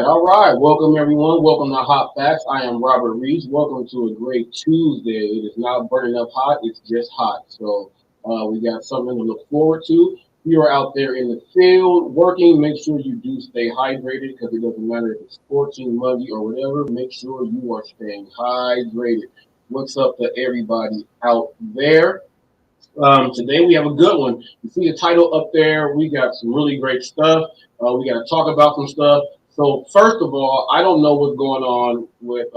all right. Welcome everyone. Welcome to Hot Facts. I am Robert Reeves. Welcome to a great Tuesday. It is not burning up hot, it's just hot. So we got something to look forward to. If you are out there in the field working, make sure you do stay hydrated because it doesn't matter if it's scorching, muggy, or whatever. Make sure you are staying hydrated. What's up to everybody out there? Today we have a good one. You see the title up there. We got some really great stuff. We got to talk about some stuff. So first of all, I don't know what's going on with.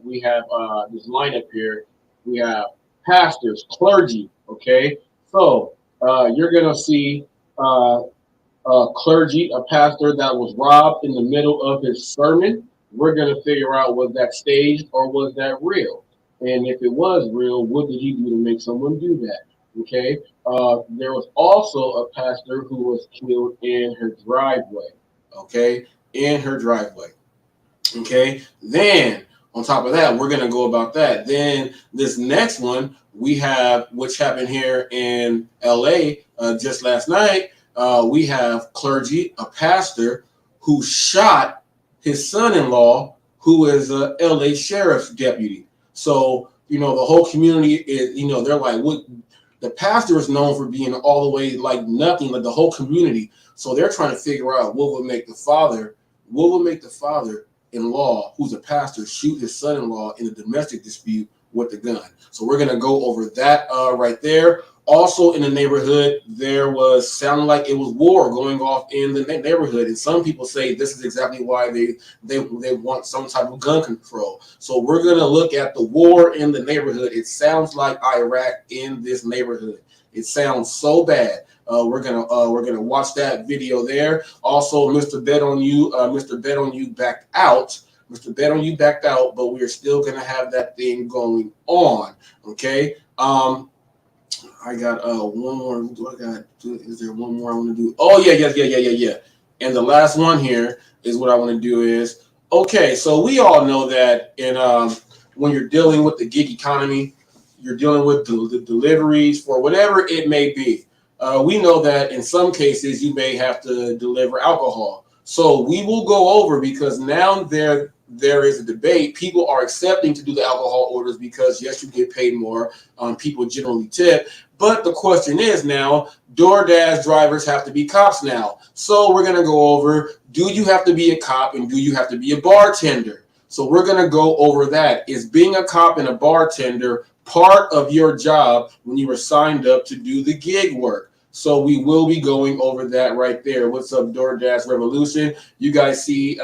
We have this lineup here. We have pastors, clergy. Okay, so you're gonna see clergy, a pastor that was robbed in the middle of his sermon. We're gonna figure out was that staged or was that real, and if it was real, what did he do to make someone do that? Okay. There was also a pastor who was killed in her driveway. Okay, in her driveway. Okay. Then on top of that, we're gonna go about that. Then this next one we have, which happened here in L.A. Just last night. We have clergy, a pastor who shot his son-in-law, who is a L.A. sheriff's deputy. So the whole community is, they're like, what? The pastor is known for being all the way like nothing, like the whole community. So they're trying to figure out what would make the father-in-law, who's a pastor, shoot his son-in-law in a domestic dispute with the gun. So we're gonna go over that right there. Also in the neighborhood, there was sounding like it was war going off in the neighborhood, and some people say this is exactly why they want some type of gun control. So we're gonna look at the war in the neighborhood. It sounds like Iraq in this neighborhood. It sounds so bad. We're gonna watch that video there. Also, Mr. Bet on You backed out. Mr. Bet on You backed out, but we are still gonna have that thing going on. Okay. I got one more. Do I got? Is there one more I want to do? Oh yeah. And the last one here is what I want to do is okay. So we all know that when you're dealing with the gig economy, you're dealing with the deliveries for whatever it may be. We know that in some cases you may have to deliver alcohol. So we will go over because now there is a debate. People are accepting to do the alcohol orders because yes, you get paid more. People generally tip. But the question is now, DoorDash drivers have to be cops now. So we're going to go over, do you have to be a cop and do you have to be a bartender? So we're going to go over that. Is being a cop and a bartender part of your job when you were signed up to do the gig work? So we will be going over that right there. What's up, DoorDash Revolution? You guys see,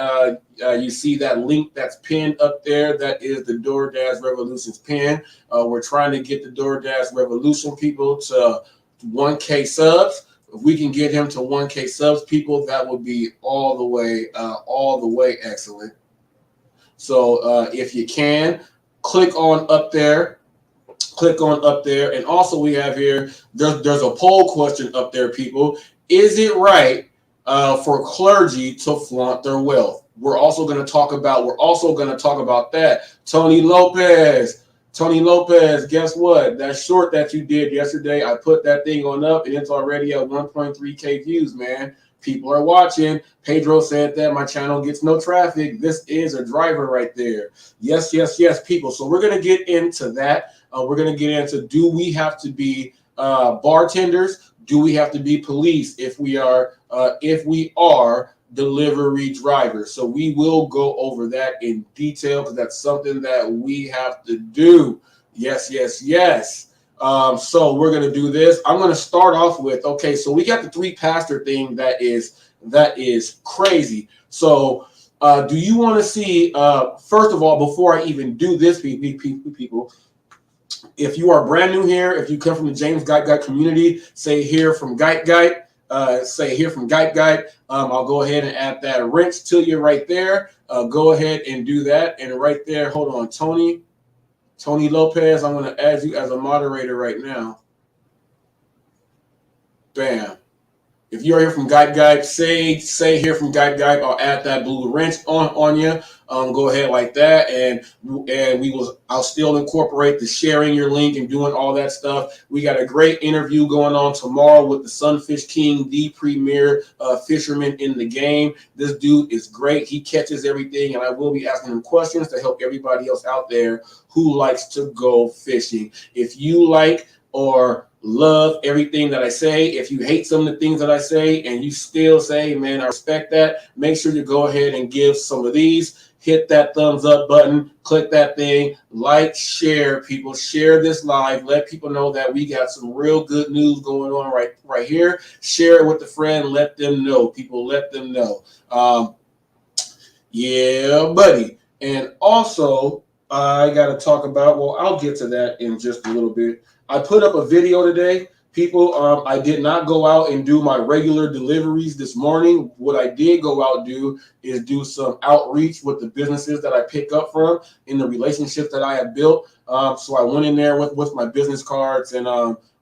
you see that link that's pinned up there? That is the DoorDash Revolution's pin. We're trying to get the DoorDash Revolution people to 1K subs. If we can get him to 1K subs, people, that would be all the way excellent. So if you can, click on up there. And also we have here, there's a poll question up there, people. Is it right for clergy to flaunt their wealth? We're also going to talk about that. Tony Lopez, guess what? That short that you did yesterday, I put that thing on up and it's already at 1.3K views, man. People are watching. Pedro said that my channel gets no traffic. This is a driver right there. Yes, people. So we're going to get into that. We're going to get into, do we have to be bartenders? Do we have to be police if we are delivery drivers? So we will go over that in detail because that's something that we have to do. Yes. So we're going to do this. I'm going to start off with, okay, so we got the three pastor thing that is crazy. So do you want to see, first of all, before I even do this, people, if you are brand new here, if you come from the James Guide community, say here from Guide. I'll go ahead and add that wrench to you right there. Go ahead and do that. And right there, hold on, Tony Lopez, I'm going to add you as a moderator right now. Bam. If you're here from Guide, say here from Guide. I'll add that blue wrench on you. Go ahead like that, and I'll still incorporate the sharing your link and doing all that stuff. We got a great interview going on tomorrow with the Sunfish King, the premier fisherman in the game. This dude is great. He catches everything, and I will be asking him questions to help everybody else out there who likes to go fishing. If you like or love everything that I say, if you hate some of the things that I say and you still say, man, I respect that, make sure you go ahead and give some of these. Hit that thumbs up button, click that thing, like, share, people, share this live. Let people know that we got some real good news going on right here. Share it with a friend, let them know, people, let them know. Yeah, buddy. And also, I got to talk about, well, I'll get to that in just a little bit. I put up a video today. People, I did not go out and do my regular deliveries this morning. What I did go out and do is do some outreach with the businesses that I pick up from in the relationships that I have built. So I went in there with my business cards and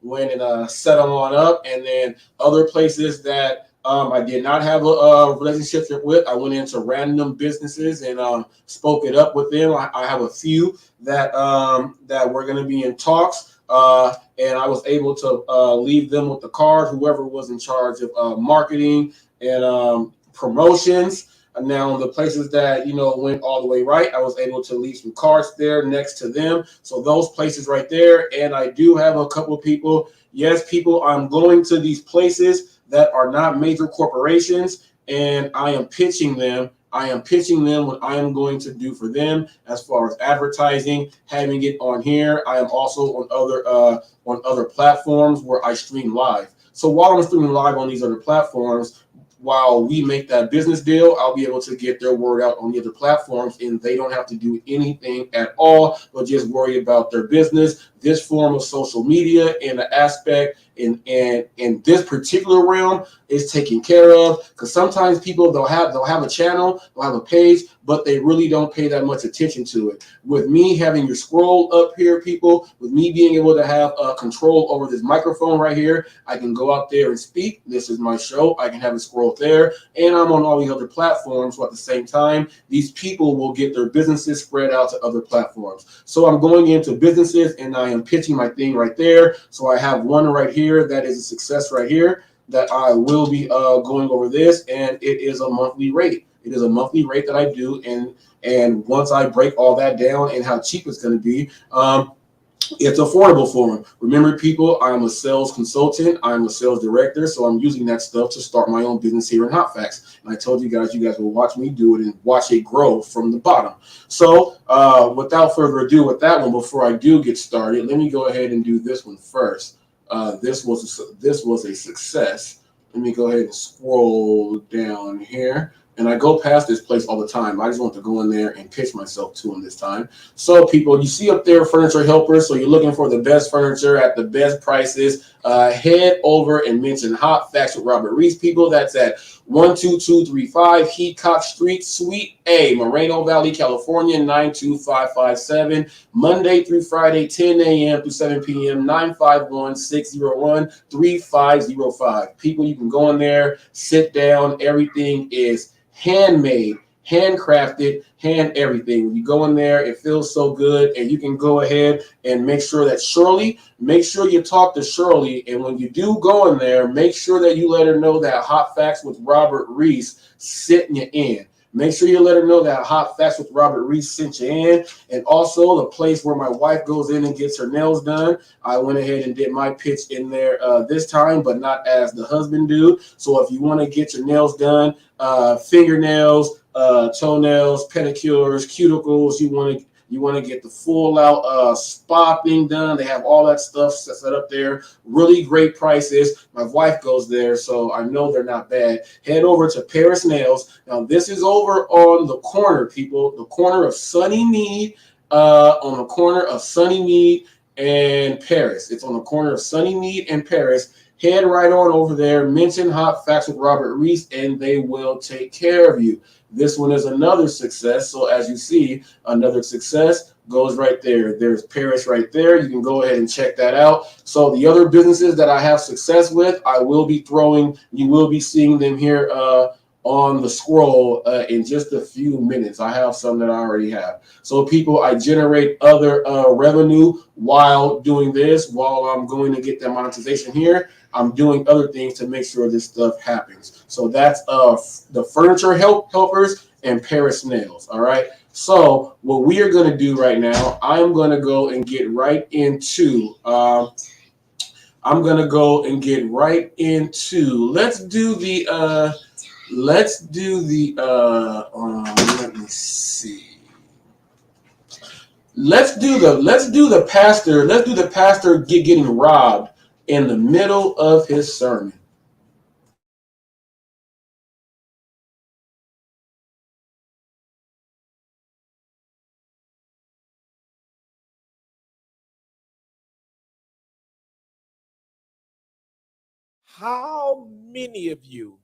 went and set them on up. And then other places that I did not have a relationship with, I went into random businesses and spoke it up with them. I have a few that we're going to be in talks. And I was able to leave them with the card, whoever was in charge of marketing and promotions. And now the places that, went all the way right, I was able to leave some cards there next to them. So those places right there. And I do have a couple of people. Yes, people, I'm going to these places that are not major corporations, and I am pitching them. I am pitching them what I am going to do for them as far as advertising, having it on here. I am also on other platforms where I stream live. So while I'm streaming live on these other platforms, while we make that business deal, I'll be able to get their word out on the other platforms, and they don't have to do anything at all, but just worry about their business. This form of social media and the aspect in this particular realm is taken care of, because sometimes people they'll have a channel, they'll have a page, but they really don't pay that much attention to it. With me having your scroll up here, people, with me being able to have control over this microphone right here, I can go out there and speak. This is my show. I can have it scroll there, and I'm on all these other platforms. So at the same time, these people will get their businesses spread out to other platforms. So I'm going into businesses and I am pitching my thing right there. So I have one right here that is a success right here that I will be going over this, and it is a monthly rate. It is a monthly rate that I do, and once I break all that down and how cheap it's going to be, it's affordable for them. Remember, people, I'm a sales consultant. I'm a sales director, so I'm using that stuff to start my own business here in HotFacts. And I told you guys will watch me do it and watch it grow from the bottom. So without further ado with that one, before I do get started, let me go ahead and do this one first. This was a success. Let me go ahead and scroll down here. And I go past this place all the time. I just want to go in there and pitch myself to them this time. So people, you see up there Furniture Helpers. So you're looking for the best furniture at the best prices. Head over and mention HotFacts with Robert Reese. People, that's at 12235 Heacock Street, Suite A, Moreno Valley, California, 92557. Monday through Friday, 10 a.m. to 7 p.m., 951-601-3505. People, you can go in there, sit down. Everything is handmade, handcrafted, hand everything. When you go in there, it feels so good, and you can go ahead and make sure that make sure you talk to Shirley, and when you do go in there, make sure that you let her know that HotFacts with Robert Reese sent you in. Make sure you let her know that HotFacts with Robert Reese sent you in. And also the place where my wife goes in and gets her nails done. I went ahead and did my pitch in there this time, but not as the husband do. So if you want to get your nails done, fingernails, toenails, pedicures, cuticles, you want to get the full out spa thing done. They have all that stuff set up there. Really great prices. My wife goes there, so I know they're not bad. Head over to Paris Nails. Now, this is over on the corner, people. The corner of Sunnymead, on the corner of Sunnymead and Paris. It's on the corner of Sunnymead and Paris. Head right on over there. Mention HotFacts with Robert Reese, and they will take care of you. This one is another success. So as you see, another success goes right there. There's Paris right there. You can go ahead and check that out. So the other businesses that I have success with, you will be seeing them here on the scroll in just a few minutes. I have some that I already have. So people, I generate other revenue while doing this, while I'm going to get that monetization here. I'm doing other things to make sure this stuff happens. So that's the furniture helpers and Paris nails. All right. So what we are going to do right now, I'm going to go and get right into. Let's do the. Let me see. Let's do the pastor. Let's do the pastor getting robbed in the middle of his sermon. How many of you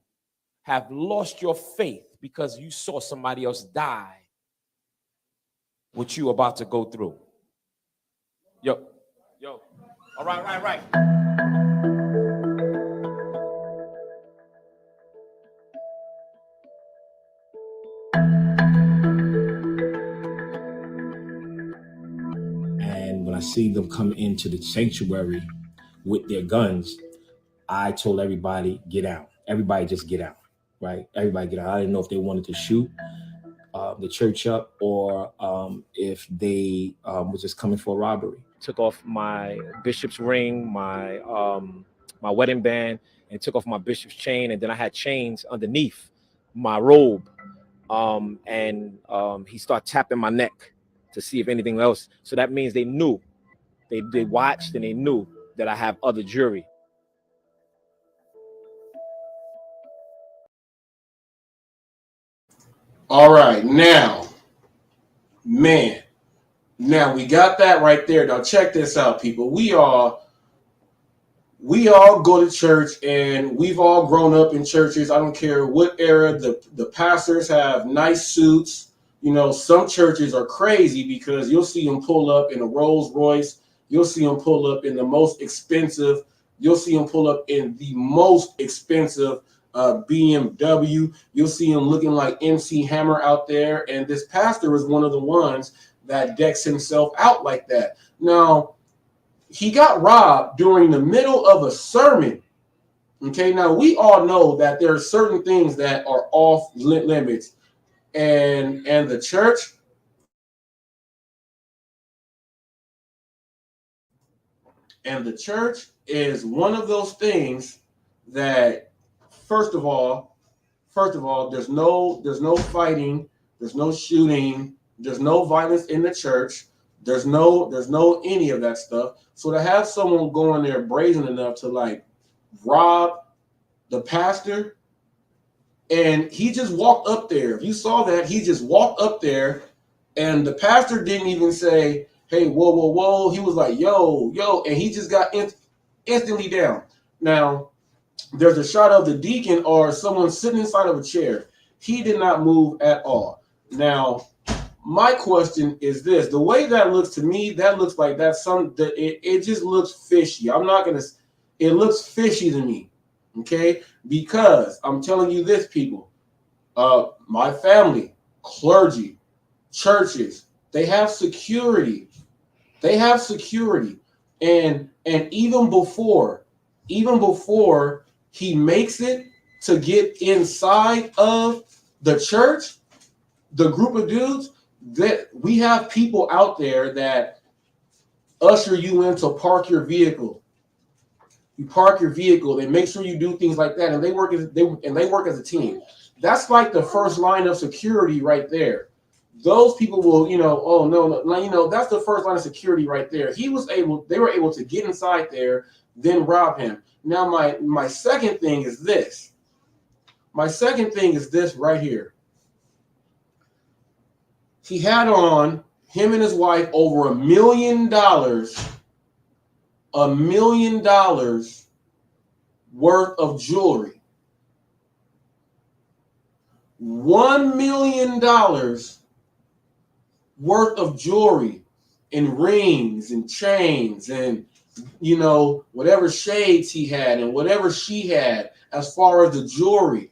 have lost your faith because you saw somebody else die what you about to go through? Yo. All right. And when I see them come into the sanctuary with their guns, I told everybody, get out. Everybody just get out, right? Everybody get out. I didn't know if they wanted to shoot the church up or if they were just coming for a robbery. Took off my bishop's ring, my wedding band, and took off my bishop's chain. And then I had chains underneath my robe. And he started tapping my neck to see if anything else. So that means they knew. They watched and they knew that I have other jewelry. All right, now we got that right there. Now check this out, people. We all go to church, and we've all grown up in churches. I don't care what era. The pastors have nice suits. You know, some churches are crazy because you'll see them pull up in a Rolls Royce. You'll see them pull up in the most expensive. You'll see them pull up in the most expensive BMW. You'll see him looking like MC Hammer out there. And this pastor is one of the ones that decks himself out like that. Now, he got robbed during the middle of a sermon. Okay, now we all know that there are certain things that are off limits. And the church is one of those things that first of all, there's no fighting, there's no shooting, there's no violence in the church, there's no any of that stuff. So to have someone go in there brazen enough to like rob the pastor, and he just walked up there. If you saw that, he just walked up there, and the pastor didn't even say, "Hey, whoa." He was like, "Yo," and he just got instantly down. Now, there's a shot of the deacon or someone sitting inside of a chair. He did not move at all. Now, my question is this: the way that looks to me, that looks like it just looks fishy. It looks fishy to me. Okay, because I'm telling you this, people, my family, clergy, churches, they have security. And even before he makes it to get inside of the church, the group of dudes, that we have people out there that usher you in to park your vehicle. You park your vehicle, they make sure you do things like that, and they work as a team. That's like the first line of security right there. Those people will, oh no, that's the first line of security right there. They were able to get inside there, then rob him. Now my second thing is this. My second thing is this right here. He had on, him and his wife, over $1 million worth of jewelry. $1 million worth of jewelry and rings and chains and whatever shades he had and whatever she had as far as the jewelry.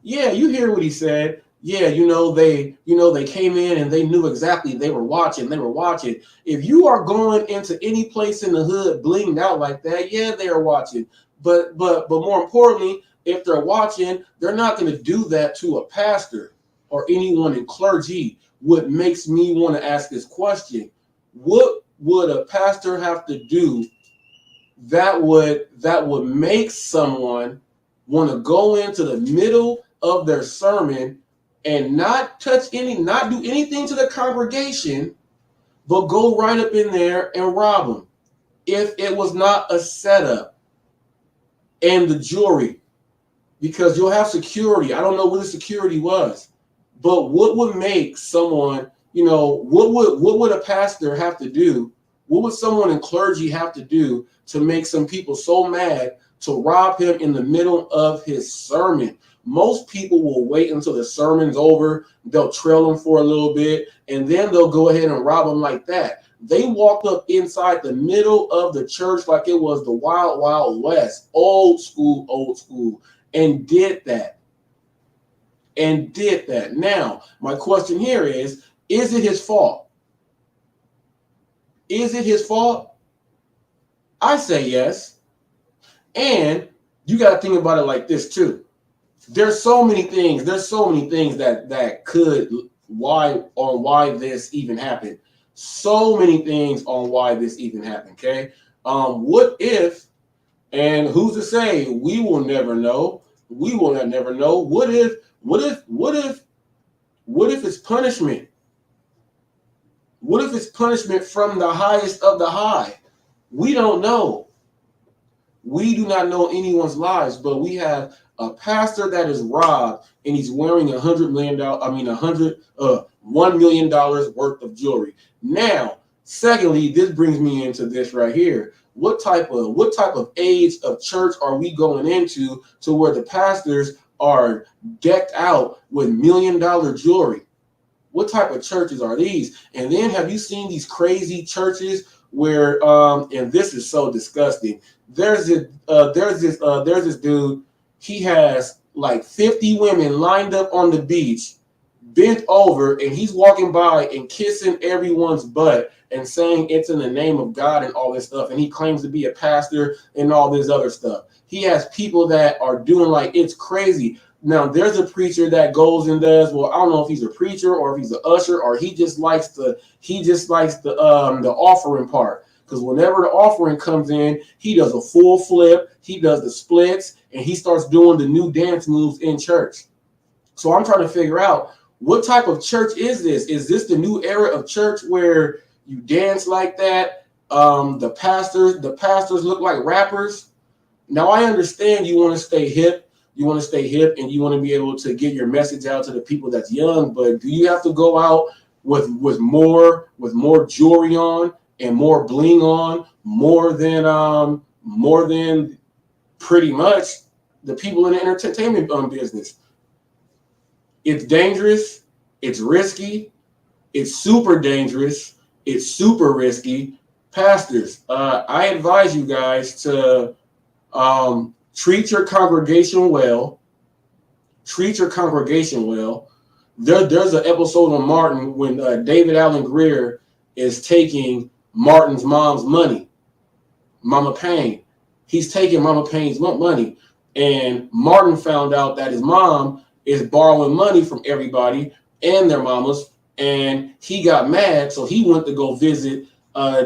Yeah, you hear what he said. Yeah, they came in and they knew exactly they were watching. They were watching. If you are going into any place in the hood blinged out like that, yeah, they are watching. But more importantly, if they're watching, they're not going to do that to a pastor or anyone in clergy. What makes me want to ask this question: what would a pastor have to do that would make someone want to go into the middle of their sermon and not not do anything to the congregation, but go right up in there and rob them if it was not a setup? And the jury, because you'll have security. I don't know what the security was, but what would make someone, what would a pastor have to do? What would someone in clergy have to do to make some people so mad to rob him in the middle of his sermon? Most people will wait until the sermon's over. They'll trail him for a little bit, and then they'll go ahead and rob him like that. They walked up inside the middle of the church like it was the Wild Wild West, old school, and did that. Now, my question here is it his fault? Is it his fault? I say yes. And you got to think about it like this too. There's so many things that could why this even happened. So many things on why this even happened. Okay. What if, and who's to say? We will never know. We will never know. What if it's punishment? What if it's punishment from the highest of the high? We don't know. We do not know anyone's lives, but we have a pastor that is robbed and he's wearing $100 million, $1 million worth of jewelry. Now, secondly, this brings me into this right here. What type of age of church are we going into to where the pastors are decked out with $1 million jewelry? What type of churches are these? And then have you seen these crazy churches where and this is so disgusting. There's this dude. He has like 50 women lined up on the beach, bent over, and he's walking by and kissing everyone's butt and saying it's in the name of God and all this stuff. And he claims to be a pastor and all this other stuff. He has people that are doing like it's crazy. Now there's a preacher that goes and does, well, I don't know if he's a preacher or if he's an usher or he just likes the offering part. Because whenever the offering comes in, he does a full flip, he does the splits, and he starts doing the new dance moves in church. So I'm trying to figure out, what type of church is this? Is this the new era of church where you dance like that? The pastors look like rappers. Now I understand you want to stay hip. You want to stay hip and you want to be able to get your message out to the people that's young, but do you have to go out with more jewelry on and more bling on, more than pretty much the people in the entertainment business? It's dangerous, it's risky, it's super dangerous, it's super risky. Pastors, I advise you guys to treat your congregation well. Treat your congregation well. There's an episode on Martin when David Allen Greer is taking Martin's mom's money, Mama Payne. He's taking Mama Payne's money. And Martin found out that his mom is borrowing money from everybody and their mamas. And he got mad. So he went to go visit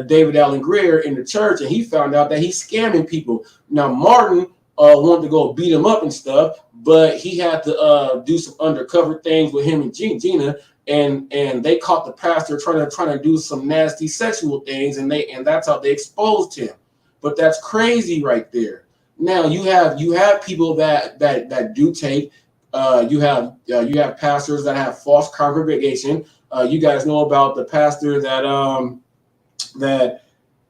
David Allen Greer in the church. And he found out that he's scamming people. Now, Martin wanted to go beat him up and stuff, but he had to do some undercover things with him and Gina, and they caught the pastor trying to do some nasty sexual things, and that's how they exposed him. But that's crazy right there. Now you have people that do take. You have pastors that have false congregation. You guys know about the pastor that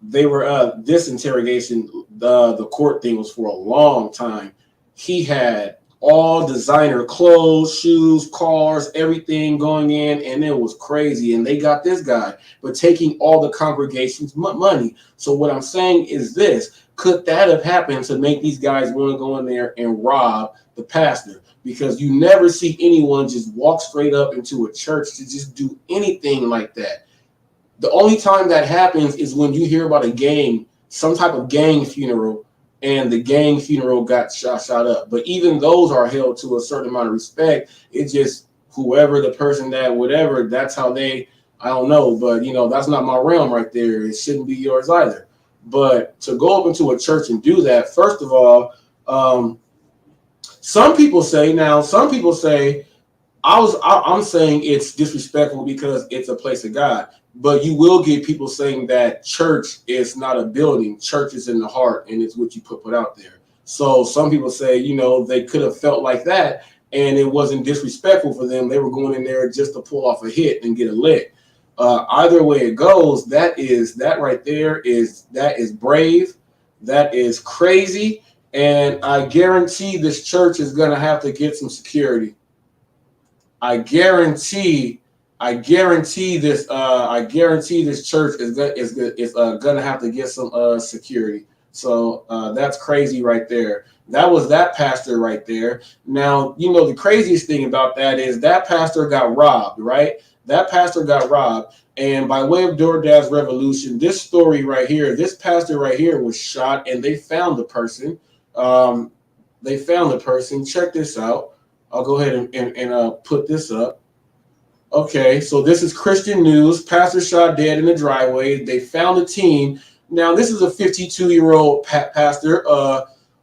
they were this interrogation, the court thing was for a long time. He had all designer clothes, shoes, cars, everything going in, and it was crazy. And they got this guy, but taking all the congregation's money. So what I'm saying is this: could that have happened to make these guys want to go in there and rob the pastor? Because you never see anyone just walk straight up into a church to just do anything like that. The only time that happens is when you hear about a gang, some type of gang funeral, and the gang funeral got shot up. But even those are held to a certain amount of respect. It's just whoever the person that whatever, that's how they, I don't know, but that's not my realm right there. It shouldn't be yours either. But to go up into a church and do that, first of all, some people say, I'm saying it's disrespectful because it's a place of God. But you will get people saying that church is not a building. Church is in the heart, and it's what you put out there. So some people say, they could have felt like that, and it wasn't disrespectful for them. They were going in there just to pull off a hit and get a lick. Either way it goes, that right there is brave. That is crazy. And I guarantee this church is going to have to get some security. I guarantee this church is gonna have to get some security. So that's crazy right there. That was that pastor right there. Now, the craziest thing about that is that pastor got robbed, right? That pastor got robbed. And by way of DoorDash Revolution, this story right here, this pastor right here was shot, and they found the person. Check this out. I'll go ahead and put this up. Okay, so this is Christian news. Pastor shot dead in the driveway. They found the team. Now, this is a 52-year-old pastor,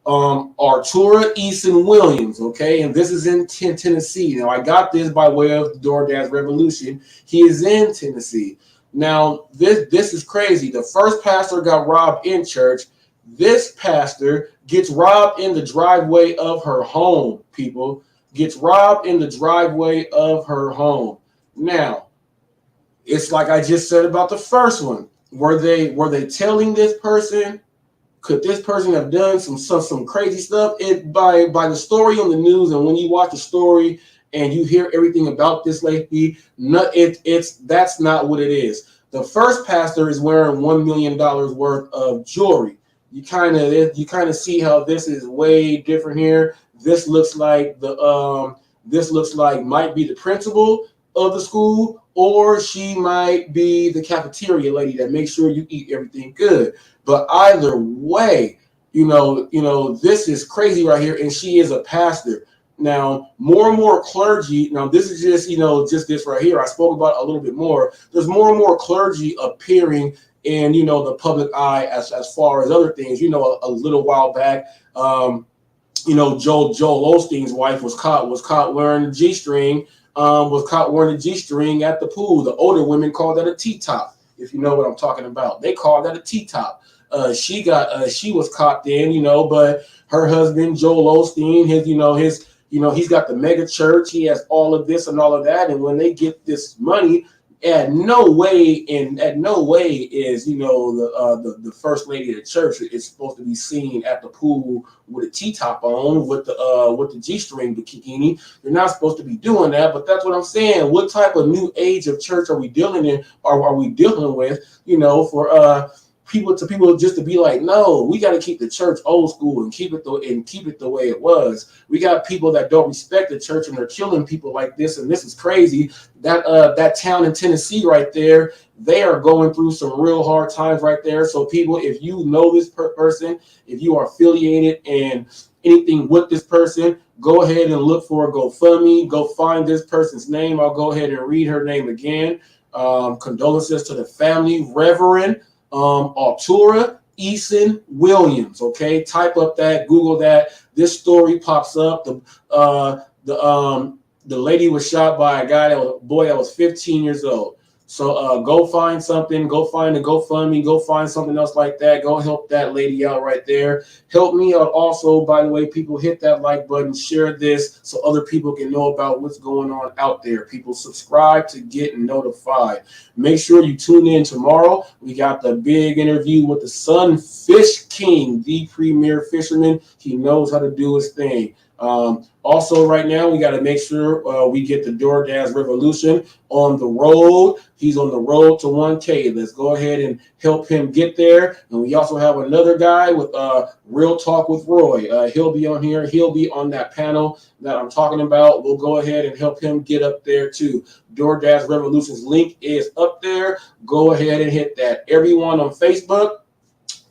Artura Eason Williams, okay? And this is in Tennessee. Now, I got this by way of DoorDash Revolution. He is in Tennessee. Now, this is crazy. The first pastor got robbed in church. This pastor gets robbed in the driveway of her home, people. Gets robbed in the driveway of her home. Now, it's like I just said about the first one. Were they telling this person? Could this person have done some crazy stuff? By the story on the news, and when you watch the story and you hear everything about this lady, that's not what it is. The first pastor is wearing $1 million worth of jewelry. You kind of see how this is way different here. This looks like might be the principal of the school, or she might be the cafeteria lady that makes sure you eat everything good. But either way, this is crazy right here, and she is a pastor. Now, more and more clergy. Now, this is just this right here. I spoke about a little bit more. There's more and more clergy appearing in the public eye as far as other things. A little while back. Joel Osteen's wife was caught wearing a G-string, at the pool. The older women call that a T-top, if you know what I'm talking about. They call that a T-top. She was caught then, but her husband, Joel Osteen, he's got the mega church. He has all of this and all of that. And when they get this money, at no way is the first lady of the church is supposed to be seen at the pool with a T-top on with the G-string bikini. They're not supposed to be doing that, but that's what I'm saying. What type of new age of church are we dealing in? Are we dealing with? For people just to be like, no, we got to keep the church old school and keep it the way it was. We got people that don't respect the church, and they're killing people like this, and this is crazy. That town in Tennessee right there, they are going through some real hard times right there. So people, if you know this person, if you are affiliated and anything with this person, go ahead and look for a GoFundMe. Go find this person's name. I'll go ahead and read her name again. Condolences to the family, Reverend Artura Eason Williams. Okay, type up that, Google that. This story pops up. The lady was shot by a boy that was 15 years old. So go find something. Go find a GoFundMe. Go find something else like that. Go help that lady out right there. Help me out also. By the way, people, hit that like button. Share this so other people can know about what's going on out there. People, subscribe to get notified. Make sure you tune in tomorrow. We got the big interview with the Sunfish King, the premier fisherman. He knows how to do his thing. Also, right now, we got to make sure we get the DoorDash Revolution on the road. He's on the road to 1K. Let's go ahead and help him get there. And we also have another guy with Real Talk with Roy. He'll be on here. He'll be on that panel that I'm talking about. We'll go ahead and help him get up there too. DoorDash Revolution's link is up there. Go ahead and hit that. Everyone on Facebook,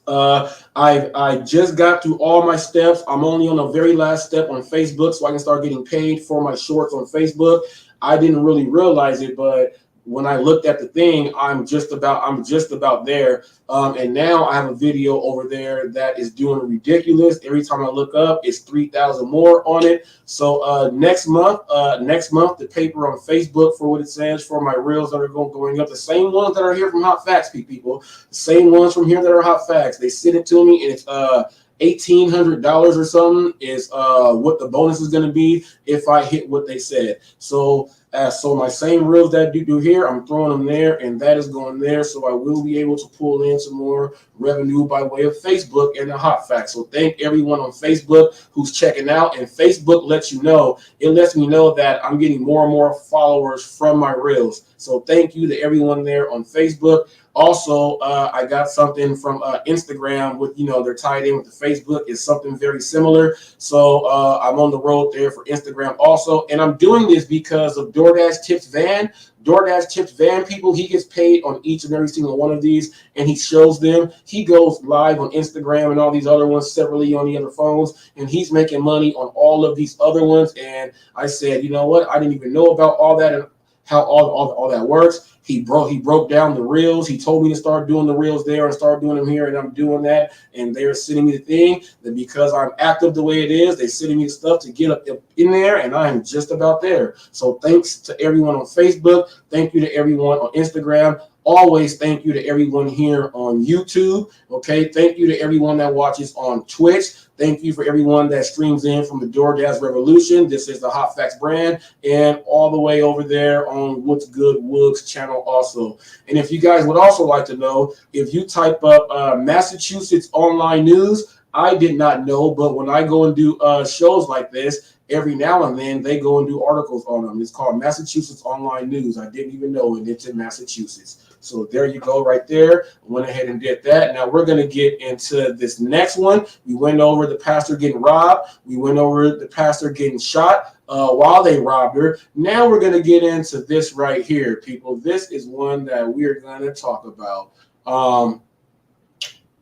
I just got through all my steps. I'm only on the very last step on Facebook, so I can start getting paid for my shorts on Facebook. I didn't really realize it, but when I looked at the thing, I'm just about there. And now I have a video over there that is doing ridiculous. Every time I look up, it's 3,000 more on it. So next month, the paper on Facebook for what it says for my reels that are going up, the same ones that are here from Hot Facts, people, the same ones from here that are Hot Facts. They send it to me, and it's $1,800 or something is what the bonus is going to be if I hit what they said. So my same reels that do here, I'm throwing them there, and that is going there. So I will be able to pull in some more revenue by way of Facebook and the Hot Facts. So thank everyone on Facebook who's checking out. And Facebook lets you know, it lets me know that I'm getting more and more followers from my reels. So thank you to everyone there on Facebook. Also, I got something from Instagram with, they're tied in with the Facebook. It's something very similar. So I'm on the road there for Instagram also. And I'm doing this because of DoorDash Tips Van. DoorDash Tips Van, people, he gets paid on each and every single one of these, and he shows them. He goes live on Instagram and all these other ones separately on the other phones, and he's making money on all of these other ones. And I said, you know what? I didn't even know about all that and how all that works. He broke down the reels. He told me to start doing the reels there and start doing them here, and I'm doing that. And they're sending me the thing that because I'm active the way it is, they're sending me the stuff to get up in there, and I am just about there. So thanks to everyone on Facebook. Thank you to everyone on Instagram. Always thank you to everyone here on YouTube. Okay, thank you to everyone that watches on Twitch. Thank you for everyone that streams in from the DoorDash Revolution. This is the Hot Facts brand, and all the way over there on What's Good Woog's channel also. And if you guys would also like to know, if you type up Massachusetts Online News, I did not know, but when I go and do shows like this, every now and then they go and do articles on them. It's called Massachusetts Online News. I didn't even know it. It's in Massachusetts. So there you go right there. Went ahead and did that. Now we're going to get into this next one. We went over the pastor getting robbed. We went over the pastor getting shot while they robbed her. Now we're going to get into this right here, people. This is one that we're going to talk about.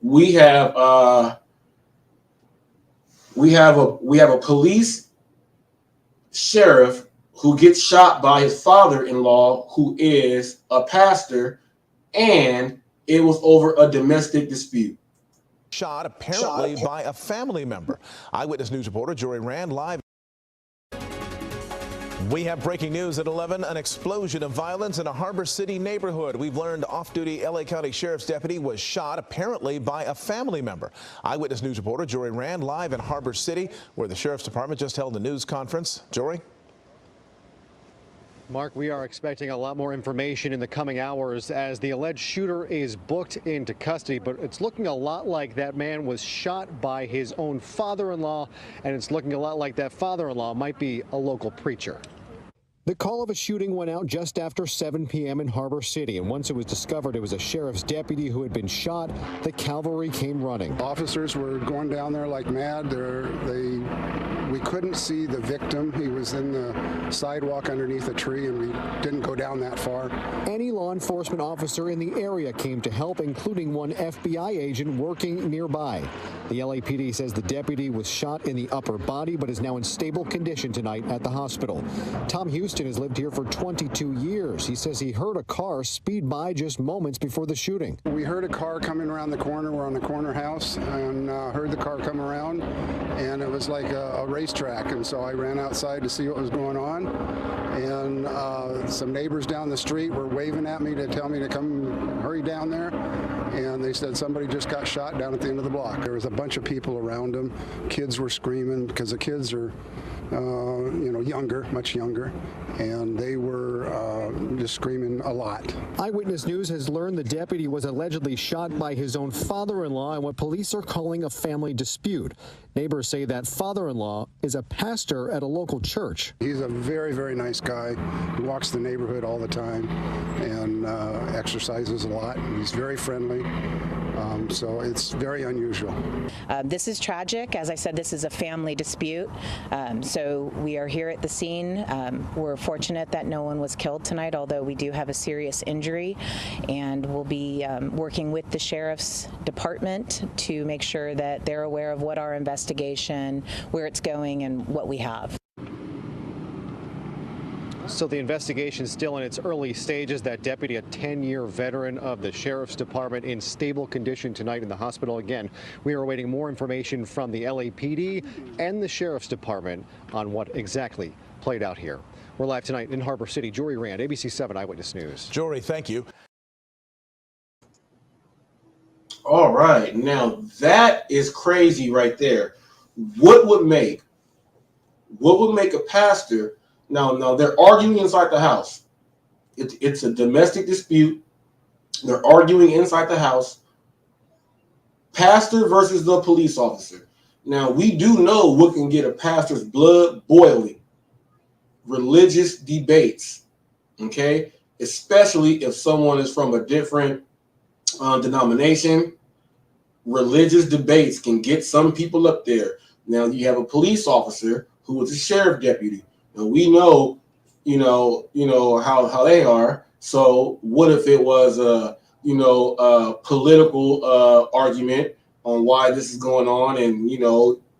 We have a police sheriff who gets shot by his father-in-law, who is a pastor, and it was over a domestic dispute. Shot apparently by a family member. Eyewitness News reporter Jory Rand live. We have breaking news at 11, an explosion of violence in a Harbor City neighborhood. We've learned off-duty LA County Sheriff's deputy was shot apparently by a family member. Eyewitness News reporter Jory Rand live in Harbor City, where the Sheriff's Department just held a news conference. Jory? Mark, we are expecting a lot more information in the coming hours as the alleged shooter is booked into custody, but it's looking a lot like that man was shot by his own father-in-law, and it's looking a lot like that father-in-law might be a local preacher. The call of a shooting went out just after 7 p.m. in Harbor City, and once it was discovered it was a sheriff's deputy who had been shot, the cavalry came running. Officers were going down there like mad. We couldn't see the victim. He was in the sidewalk underneath a tree, and we didn't go down that far. Any law enforcement officer in the area came to help, including one FBI agent working nearby. The LAPD says the deputy was shot in the upper body, but is now in stable condition tonight at the hospital. Tom Houston has lived here for 22 years. He says he heard a car speed by just moments before the shooting. We heard a car coming around the corner. We're on the corner house, and heard the car come around, and it was like a racetrack. And so I ran outside to see what was going on, and some neighbors down the street were waving at me to tell me to come hurry down there. And they said somebody just got shot down at the end of the block. There was a bunch of people around them. Kids were screaming because the kids are younger, much younger, and they were just screaming a lot. Eyewitness News has learned the deputy was allegedly shot by his own father-in-law in what police are calling a family dispute. Neighbors say that father-in-law is a pastor at a local church. He's a very, very nice guy. He walks the neighborhood all the time and exercises a lot. And he's very friendly. So it's very unusual. This is tragic. As I said, this is a family dispute. So we are here at the scene. We're fortunate that no one was killed tonight, although we do have a serious injury. And we'll be working with the sheriff's department to make sure that they're aware of what our investigation, where it's going, and what we have. So the investigation is still in its early stages. That deputy, a 10-year veteran of the sheriff's department, in stable condition tonight in the hospital. Again, we are awaiting more information from the LAPD and the sheriff's department on what exactly played out here. We're live tonight in Harbor City. Jory Rand, ABC 7 Eyewitness News. Jory, thank you. All right, now that is crazy right there. What would make a pastor? Now they're arguing inside the house. It's a domestic dispute. They're arguing inside the house. Pastor versus the police officer. Now we do know what can get a pastor's blood boiling. Religious debates, okay? Especially if someone is from a different denomination. Religious debates can get some people up there. Now you have a police officer who is a sheriff deputy. And we know, how they are. So what if it was a political argument on why this is going on, and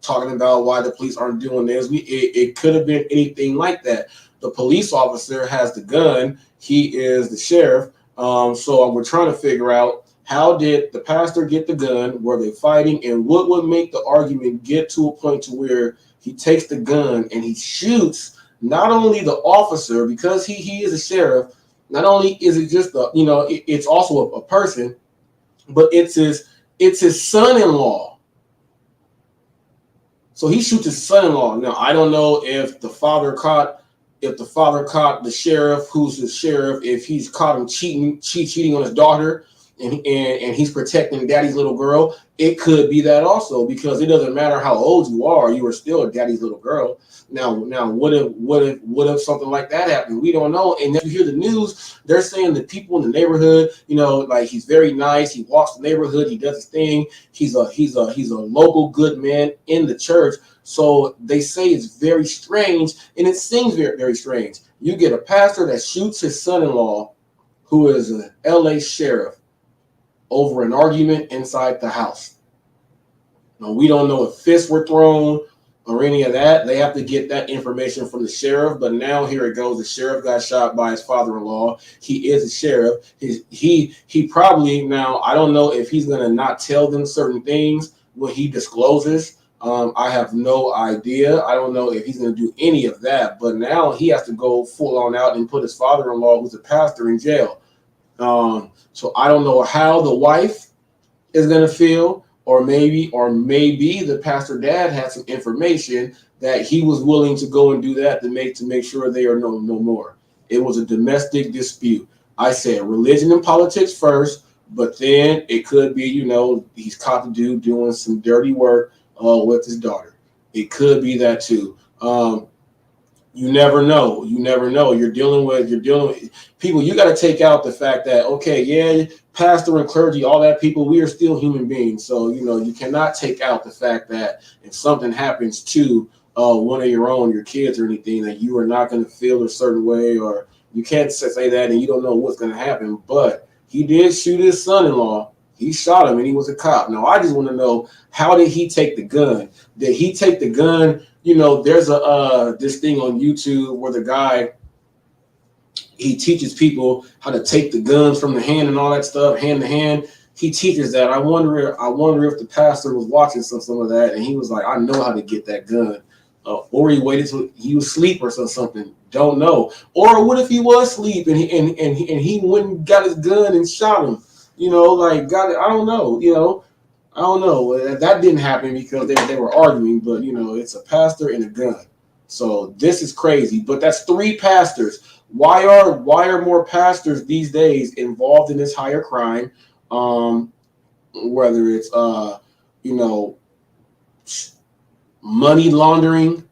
talking about why the police aren't doing this? It could have been anything like that. The police officer has the gun. He is the sheriff. So we're trying to figure out, how did the pastor get the gun? Were they fighting? And what would make the argument get to a point to where he takes the gun and he shoots not only the officer, because he is a sheriff. Not only is it just it's also a person, but it's his son-in-law. So he shoots his son-in-law. Now I don't know if the father caught the sheriff, who's the sheriff, if he's caught him cheating on his daughter, and he's protecting daddy's little girl. It could be that also, because it doesn't matter how old you are still a daddy's little girl. Now, what if something like that happened? We don't know. And if you hear the news, they're saying that people in the neighborhood, like, he's very nice. He walks the neighborhood. He does his thing. He's a local good man in the church. So they say it's very strange, and it seems very, very strange. You get a pastor that shoots his son-in-law, who is an LA sheriff, over an argument inside the house. Now, we don't know if fists were thrown or any of that. They have to get that information from the sheriff. But now here it goes. The sheriff got shot by his father-in-law. He is a sheriff. He probably, now, I don't know if he's going to not tell them certain things when he discloses. I have no idea. I don't know if he's going to do any of that. But now he has to go full on out and put his father-in-law, who's a pastor, in jail. So I don't know how the wife is going to feel, or maybe the pastor dad had some information that he was willing to go and do that to make sure they are no more. It was a domestic dispute. I said religion and politics first, but then it could be, he's caught the dude doing some dirty work with his daughter. It could be that too. You never know. You're dealing with people. You got to take out the fact that, okay, yeah, pastor and clergy, all that people, we are still human beings. So, you cannot take out the fact that if something happens to one of your kids or anything, that you are not going to feel a certain way, or you can't say that and you don't know what's going to happen. But he did shoot his son-in-law. He shot him, and he was a cop. Now, I just want to know, how did he take the gun? Did he take the gun? There's this thing on YouTube where the guy, he teaches people how to take the guns from the hand and all that stuff, hand to hand. He teaches that. I wonder if the pastor was watching some of that, and he was like, I know how to get that gun. Or he waited till he was asleep or something. Don't know. Or what if he was asleep and he went and got his gun and shot him? Got it. I don't know. I don't know. That didn't happen because they were arguing, but it's a pastor and a gun. So this is crazy. But that's 3 pastors. Why are more pastors these days involved in this higher crime? Whether it's money laundering,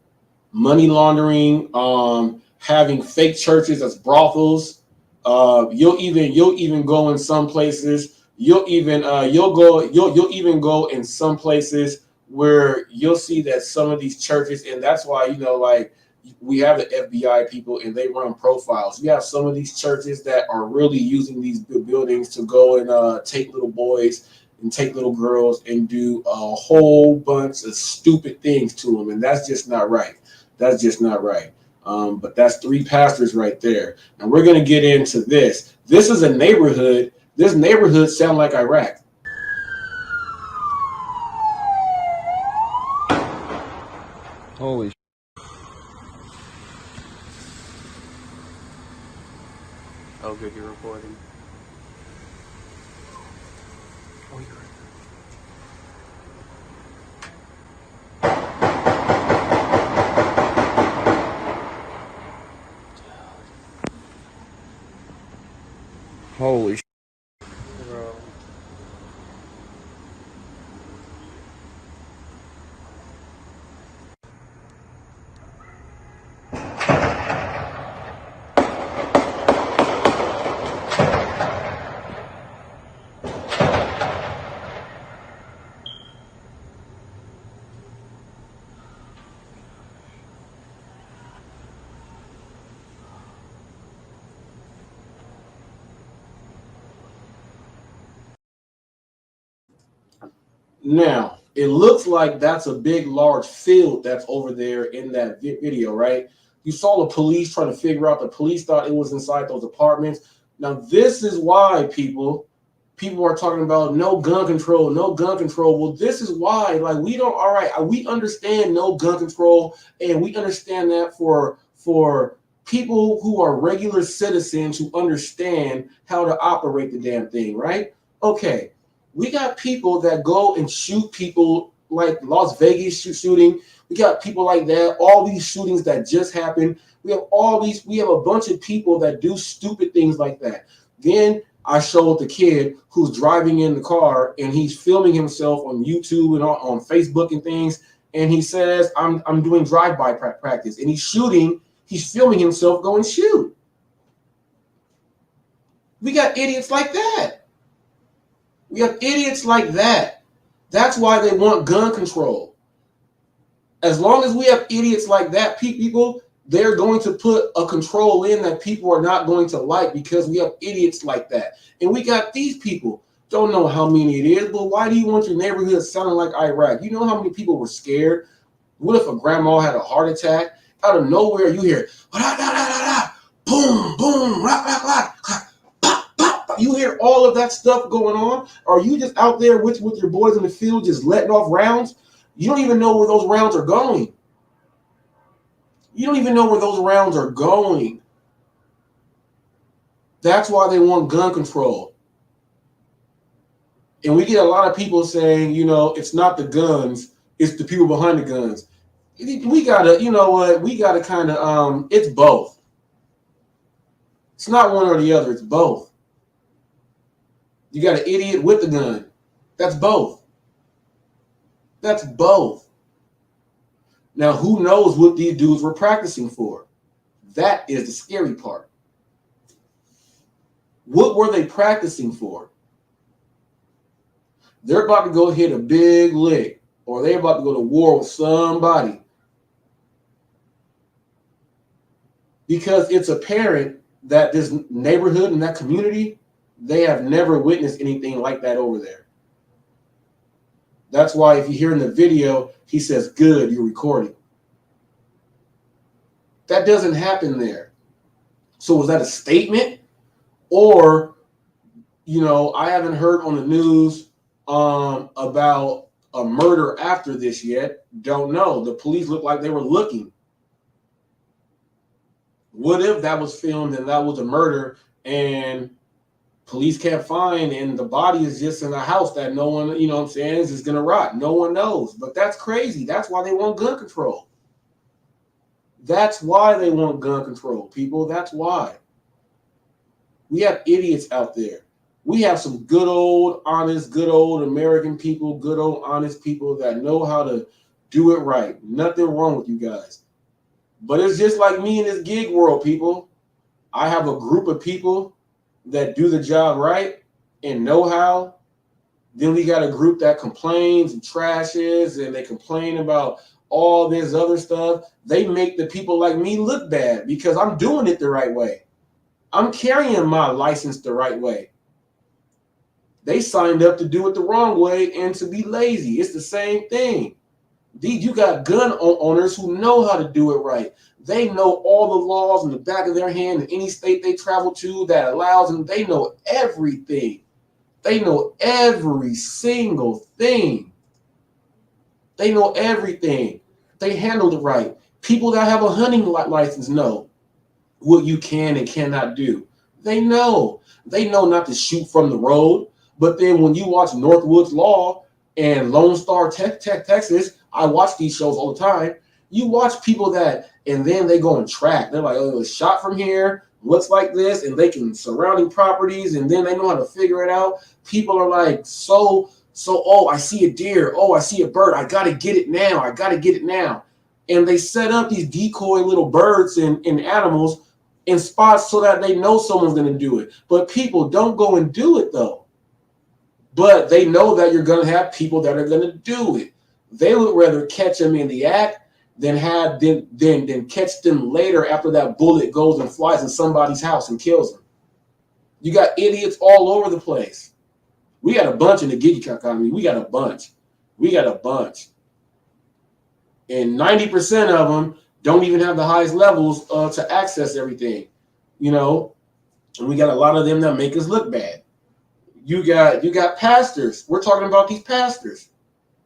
having fake churches as brothels. You'll even go in some places. You'll even go in some places where you'll see that some of these churches, and that's why, like, we have the FBI people and they run profiles. You have some of these churches that are really using these buildings to go and take little boys and take little girls and do a whole bunch of stupid things to them, and that's just not right. That's just not right. But that's 3 pastors right there. And we're going to get into this. This is a neighborhood. This neighborhood sounds like Iraq. Holy. Oh, good, you're recording. Oh, you're Holy. bro. Now, it looks like that's a big, large field that's over there in that video, right? You saw the police trying to figure out. The police thought it was inside those apartments. Now, this is why people are talking about no gun control, no gun control. Well, this is why, like, we don't, all right, we understand no gun control, and we understand that for people who are regular citizens who understand how to operate the damn thing, right? Okay. We got people that go and shoot people, like Las Vegas shooting. We got people like that. All these shootings that just happened. We have a bunch of people that do stupid things like that. Then I showed the kid who's driving in the car and he's filming himself on YouTube and on Facebook and things. And he says, I'm doing drive-by practice. And he's filming himself going shoot. We got idiots like that. We have idiots like that. That's why they want gun control. As long as we have idiots like that, people, they're going to put a control in that people are not going to like, because we have idiots like that. And we got these people. Don't know how many it is, but why do you want your neighborhood sounding like Iraq? You know how many people were scared? What if a grandma had a heart attack? Out of nowhere, you hear, boom, boom, rock, rock, rock. You hear all of that stuff going on? Or are you just out there with your boys in the field just letting off rounds? You don't even know where those rounds are going. You don't even know where those rounds are going. That's why they want gun control. And we get a lot of people saying, it's not the guns, it's the people behind the guns. We gotta, we gotta kind of, it's both. It's not one or the other, it's both. You got an idiot with the gun. That's both. That's both. Now, who knows what these dudes were practicing for? That is the scary part. What were they practicing for? They're about to go hit a big lick, or they're about to go to war with somebody. Because it's apparent that this neighborhood and that community, they have never witnessed anything like that over there. That's why if you hear in the video, he says, good, you're recording. That doesn't happen there. So was that a statement? Or, I haven't heard on the news about a murder after this yet. Don't know. The police looked like they were looking. What if that was filmed and that was a murder and police can't find, and the body is just in a house that no one, is just going to rot. No one knows. But that's crazy. That's why they want gun control. That's why they want gun control, people. That's why. We have idiots out there. We have some good old, honest, good old American people, good old, honest people that know how to Do it right. Nothing wrong with you guys. But it's just like me in this gig world, people. I have a group of people that do the job right and know how. Then we got a group that complains and trashes, and they complain about all this other stuff. They make the people like me look bad because I'm doing it the right way. I'm carrying my license the right way. They signed up to do it the wrong way and to be lazy. It's the same thing. You got gun owners who know how to do it right. They know all the laws in the back of their hand in any state they travel to that allows them. They know everything. They know every single thing. They know everything. They handle it right. People that have a hunting license know what you can and cannot do. They know. They know not to shoot from the road. But then when you watch Northwood's Law and Lone Star, Texas, I watch these shows all the time. You watch people that, and then they go and track. They're like, oh, it was shot from here, looks like this, and they can surrounding properties, and then they know how to figure it out. People are like, oh, I see a deer. Oh, I see a bird. I got to get it now. I got to get it now. And they set up these decoy little birds and animals in spots so that they know someone's going to do it. But people don't go and do it, though. But they know that you're going to have people that are going to do it. They would rather catch them in the act than catch them later after that bullet goes and flies in somebody's house and kills them. You got idiots all over the place. We got a bunch in the gig economy. We got a bunch. And 90% of them don't even have the highest levels to access everything, And we got a lot of them that make us look bad. You got pastors. We're talking about these pastors.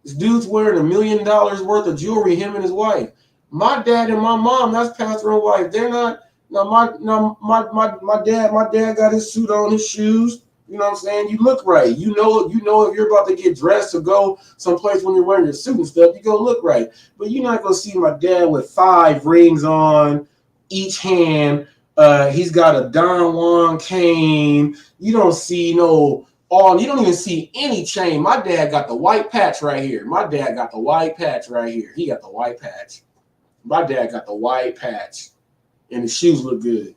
This dude's wearing $1 million worth of jewelry, him and his wife. My dad and my mom, that's pastor and wife. They're not. My dad got his suit on, his shoes. You know what I'm saying? You look right. You know if you're about to get dressed to go someplace when you're wearing your suit and stuff, you go look right. But you're not gonna see my dad with 5 rings on each hand. He's got a Don Juan cane. You don't see you don't even see any chain. My dad got the white patch right here. He got the white patch. My dad got the white patch. And the shoes look good.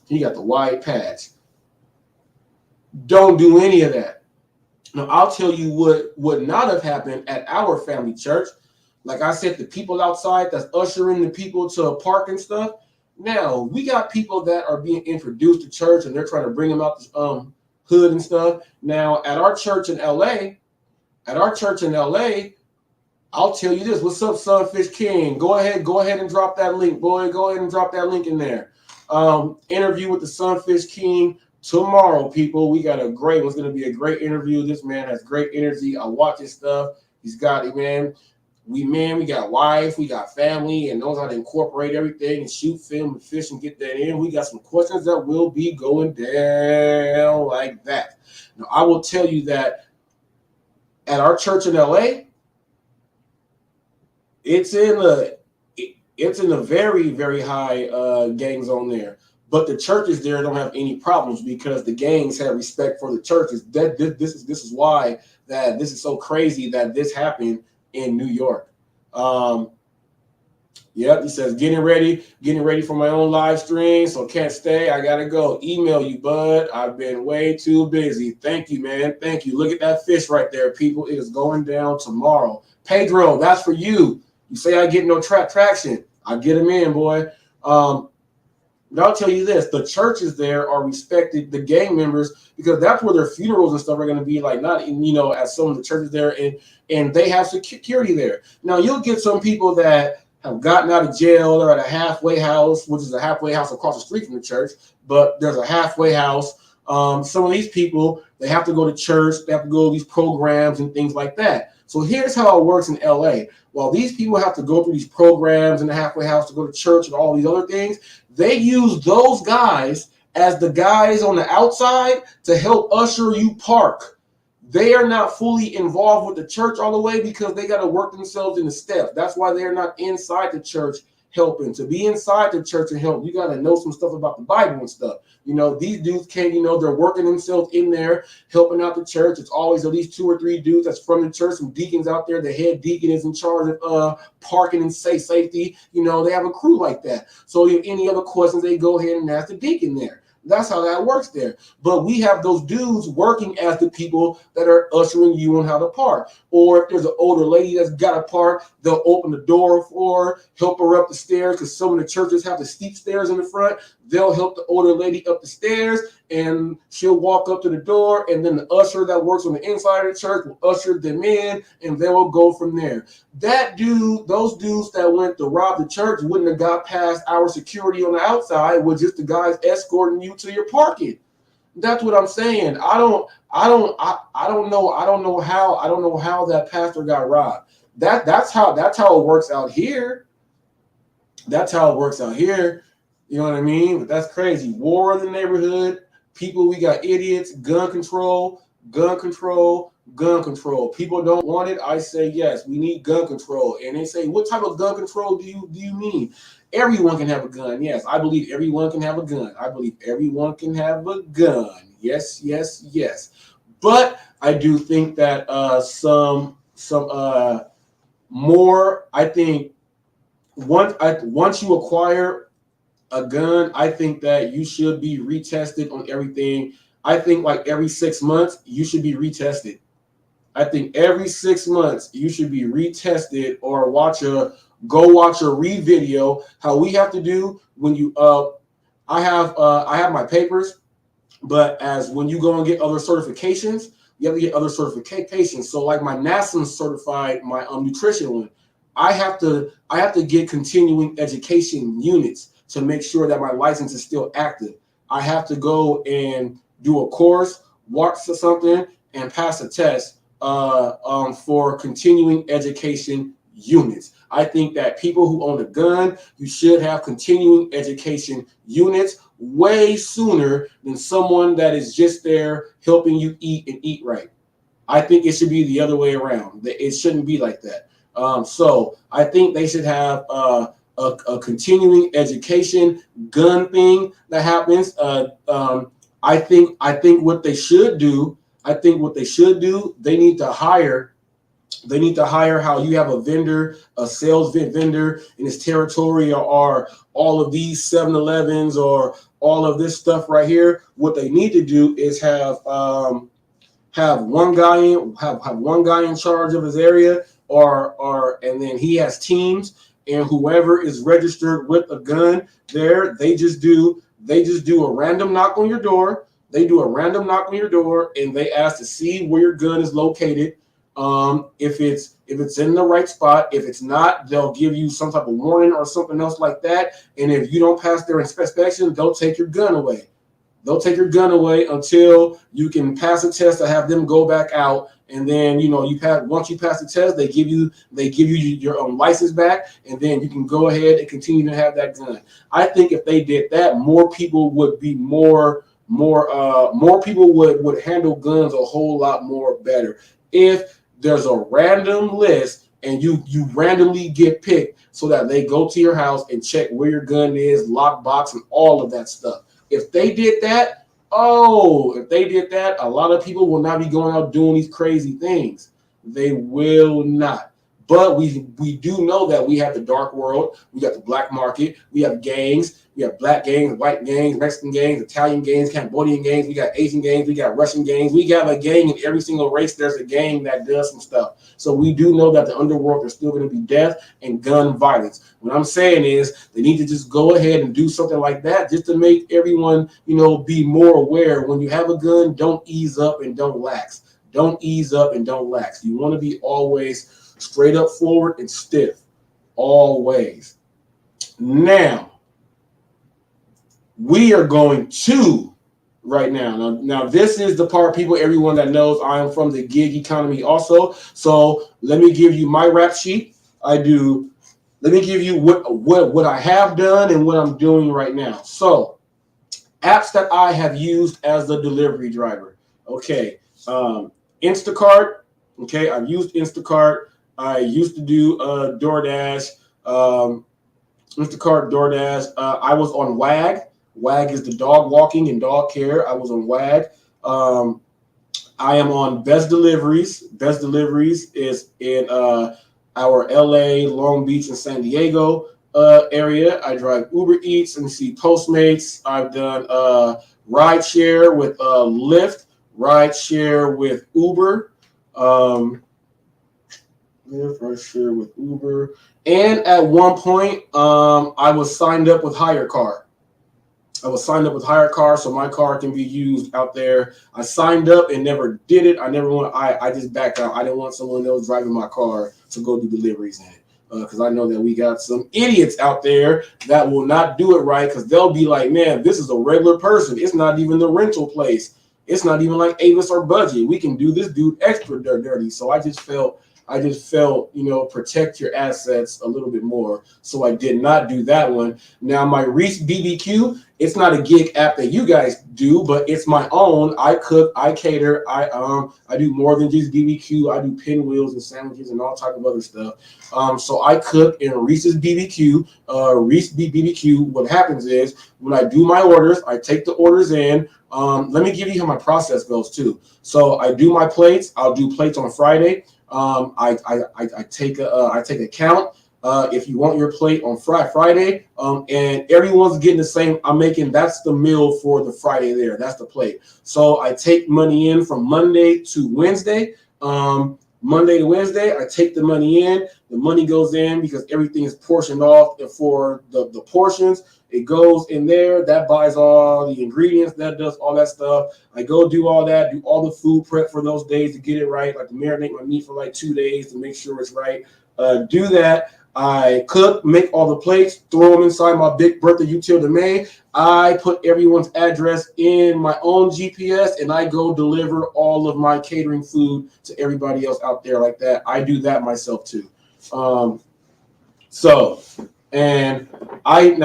He got the white patch. Don't do any of that. Now, I'll tell you what would not have happened at our family church. Like I said, the people outside that's ushering the people to a park and stuff. Now, we got people that are being introduced to church and they're trying to bring them out this hood and stuff. Now, at our church in LA, I'll tell you this. What's up, Sunfish King? Go ahead and drop that link, boy. Go ahead and drop that link in there. Interview with the Sunfish King tomorrow, people. We got a great one. It's going to be a great interview. This man has great energy. I watch his stuff. He's got it, man. We got wife, we got family, and knows how to incorporate everything and shoot, film, and fish and get that in. We got some questions that will be going down like that. Now, I will tell you that at our church in LA, it's in a very, very high gang zone there. But the churches there don't have any problems because the gangs have respect for the churches. This is why that this is so crazy that this happened in New York. Yep, he says getting ready for my own live stream, so can't stay. I gotta go. Email you, bud. I've been way too busy. Thank you, man. Thank you. Look at that fish right there, people. It is going down tomorrow. Pedro, that's for you. You say I get no traction. I get them in, boy. But I'll tell you this, the churches there are respected, the gang members, because that's where their funerals and stuff are going to be, like, not in, at some of the churches there, and they have security there. Now, you'll get some people that have gotten out of jail. They're at a halfway house, which is a halfway house across the street from the church, but there's a halfway house. Some of these people, they have to go to church, they have to go to these programs and things like that. So here's how it works in LA. While these people have to go through these programs in the halfway house to go to church and all these other things, they use those guys as the guys on the outside to help usher you park. They are not fully involved with the church all the way because they got to work themselves in the steps. That's why they're not inside the church helping. To be inside the church and help, you got to know some stuff about the Bible and stuff. You know, these dudes can't, you know, they're working themselves in there, helping out the church. It's always at least 2 or 3 dudes that's from the church, some deacons out there. The head deacon is in charge of parking and safety. You know, they have a crew like that. So if any other questions, they go ahead and ask the deacon there. That's how that works there. But we have those dudes working as the people that are ushering you on how to park. Or if there's an older lady that's got to park, they'll open the door for her, help her up the stairs, because some of the churches have the steep stairs in the front. They'll help the older lady up the stairs, and she'll walk up to the door, and then the usher that works on the inside of the church will usher them in, and they will go from there. That dude, those dudes that went to rob the church wouldn't have got past our security on the outside with just the guys escorting you to your parking. That's what I'm saying. I don't know how that pastor got robbed. That's how it works out here. That's how it works out here. You know what I mean? But that's crazy. War in the neighborhood. People, we got idiots. Gun control. People don't want it. I say yes. We need gun control. And they say, what type of gun control do you mean? Everyone can have a gun. Yes, I believe everyone can have a gun. Yes. But I do think that some more. I think once you acquire a gun, I think that you should be retested on everything. I think like every 6 months you should be retested. I think every 6 months you should be retested, or watch a re-video. How we have to do when you I have my papers, but as when you go and get other certifications, you have to get other certifications. So like my NASM certified, my nutrition one, I have to get continuing education units to make sure that my license is still active. I have to go and do a course, watch something, and pass a test for continuing education units. I think that people who own a gun, you should have continuing education units way sooner than someone that is just there helping you eat and eat right. I think it should be the other way around. It shouldn't be like that. So I think they should have a continuing education gun thing that happens. I think what they should do. They need to hire how you have a vendor, a sales vendor in this territory, or all of these 7-Elevens or all of this stuff right here. What they need to do is have one guy in charge of his area, and then he has teams, and whoever is registered with a gun there, they just do a random knock on your door. And they ask to see where your gun is located. If it's in the right spot. If it's not, they'll give you some type of warning or something else like that. And if you don't pass their inspection, they'll take your gun away. Until you can pass a test to have them go back out. And then, once you pass the test, they give you your own license back, and then you can go ahead and continue to have that gun. I think if they did that, more people would be more people would handle guns a whole lot more better. If there's a random list and you randomly get picked so that they go to your house and check where your gun is, lockbox, and all of that stuff. If they did that, a lot of people will not be going out doing these crazy things. They will not. But we do know that we have the dark world. We got the black market. We have gangs. We have black gangs, white gangs, Mexican gangs, Italian gangs, Cambodian gangs. We got Asian gangs. We got Russian gangs. We got a gang in every single race. There's a gang that does some stuff. So we do know that the underworld is still going to be death and gun violence. What I'm saying is they need to just go ahead and do something like that just to make everyone, be more aware. When you have a gun, don't ease up and don't lax. You want to be always straight up forward and stiff. Always. Now, we are going to right now. Now, this is the part, everyone that knows I am from the gig economy also. So let me give you my rap sheet. Let me give you what I have done and what I'm doing right now. So apps that I have used as the delivery driver. Okay. Instacart. Okay. I've used Instacart. I used to do DoorDash. Instacart, DoorDash. I was on WAG. WAG is the dog walking and dog care. I was on WAG. I am on Best Deliveries. Best Deliveries is in our LA, Long Beach, and San Diego area. I drive Uber Eats and see Postmates. I've done rideshare with Lyft, rideshare with Uber. Rideshare with Uber. And at one point, I was signed up with Hire Car. So my car can be used out there. I signed up and never did it. I just backed out. I didn't want someone else driving my car to go do deliveries in it. Because I know that we got some idiots out there that will not do it right, because they'll be like, man, this is a regular person. It's not even the rental place. It's not even like Avis or Budget. We can do this dude extra dirty. So I just felt, protect your assets a little bit more. So I did not do that one. Now, my Reese BBQ, it's not a gig app that you guys do, but it's my own. I cook, I cater, I do more than just BBQ. I do pinwheels and sandwiches and all type of other stuff. So I cook in Reese's BBQ. Reese BBQ, what happens is when I do my orders, I take the orders in. Let me give you how my process goes too. So I do my plates. I'll do plates on Friday. I take a count. If you want your plate on Friday, and everyone's getting the same, that's the meal for the Friday there. That's the plate. So I take money in from Monday to Wednesday. Monday to Wednesday, I take the money in. The money goes in because everything is portioned off for the portions. It goes in there. That buys all the ingredients. That does all that stuff. I go do all that, do all the food prep for those days to get it right, like to marinate my meat for like 2 days to make sure it's right. Do that. I cook, make all the plates, throw them inside my big Bertha utility main. I put everyone's address in my own GPS, and I go deliver all of my catering food to everybody else out there like that. I do that myself too. Now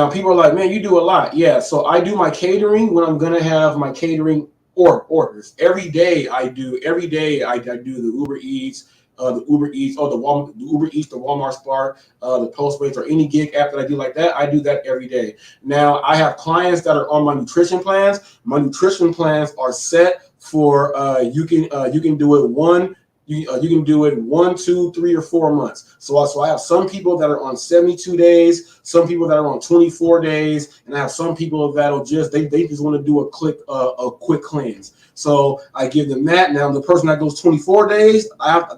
people are like, man, you do a lot. Yeah, so I do my catering when I'm gonna have my catering orders. Every day I do the Uber Eats, the Uber Eats, the Walmart Spark, the Postmates, or any gig app that I do like that. I do that every day. Now I have clients that are on my nutrition plans. My nutrition plans are set for you can do it one. You can do it 1, 2, 3, or 4 months. So I have some people that are on 72 days, some people that are on 24 days, and I have some people that'll just they just want to do a quick cleanse. So I give them that. Now the person that goes 24 days,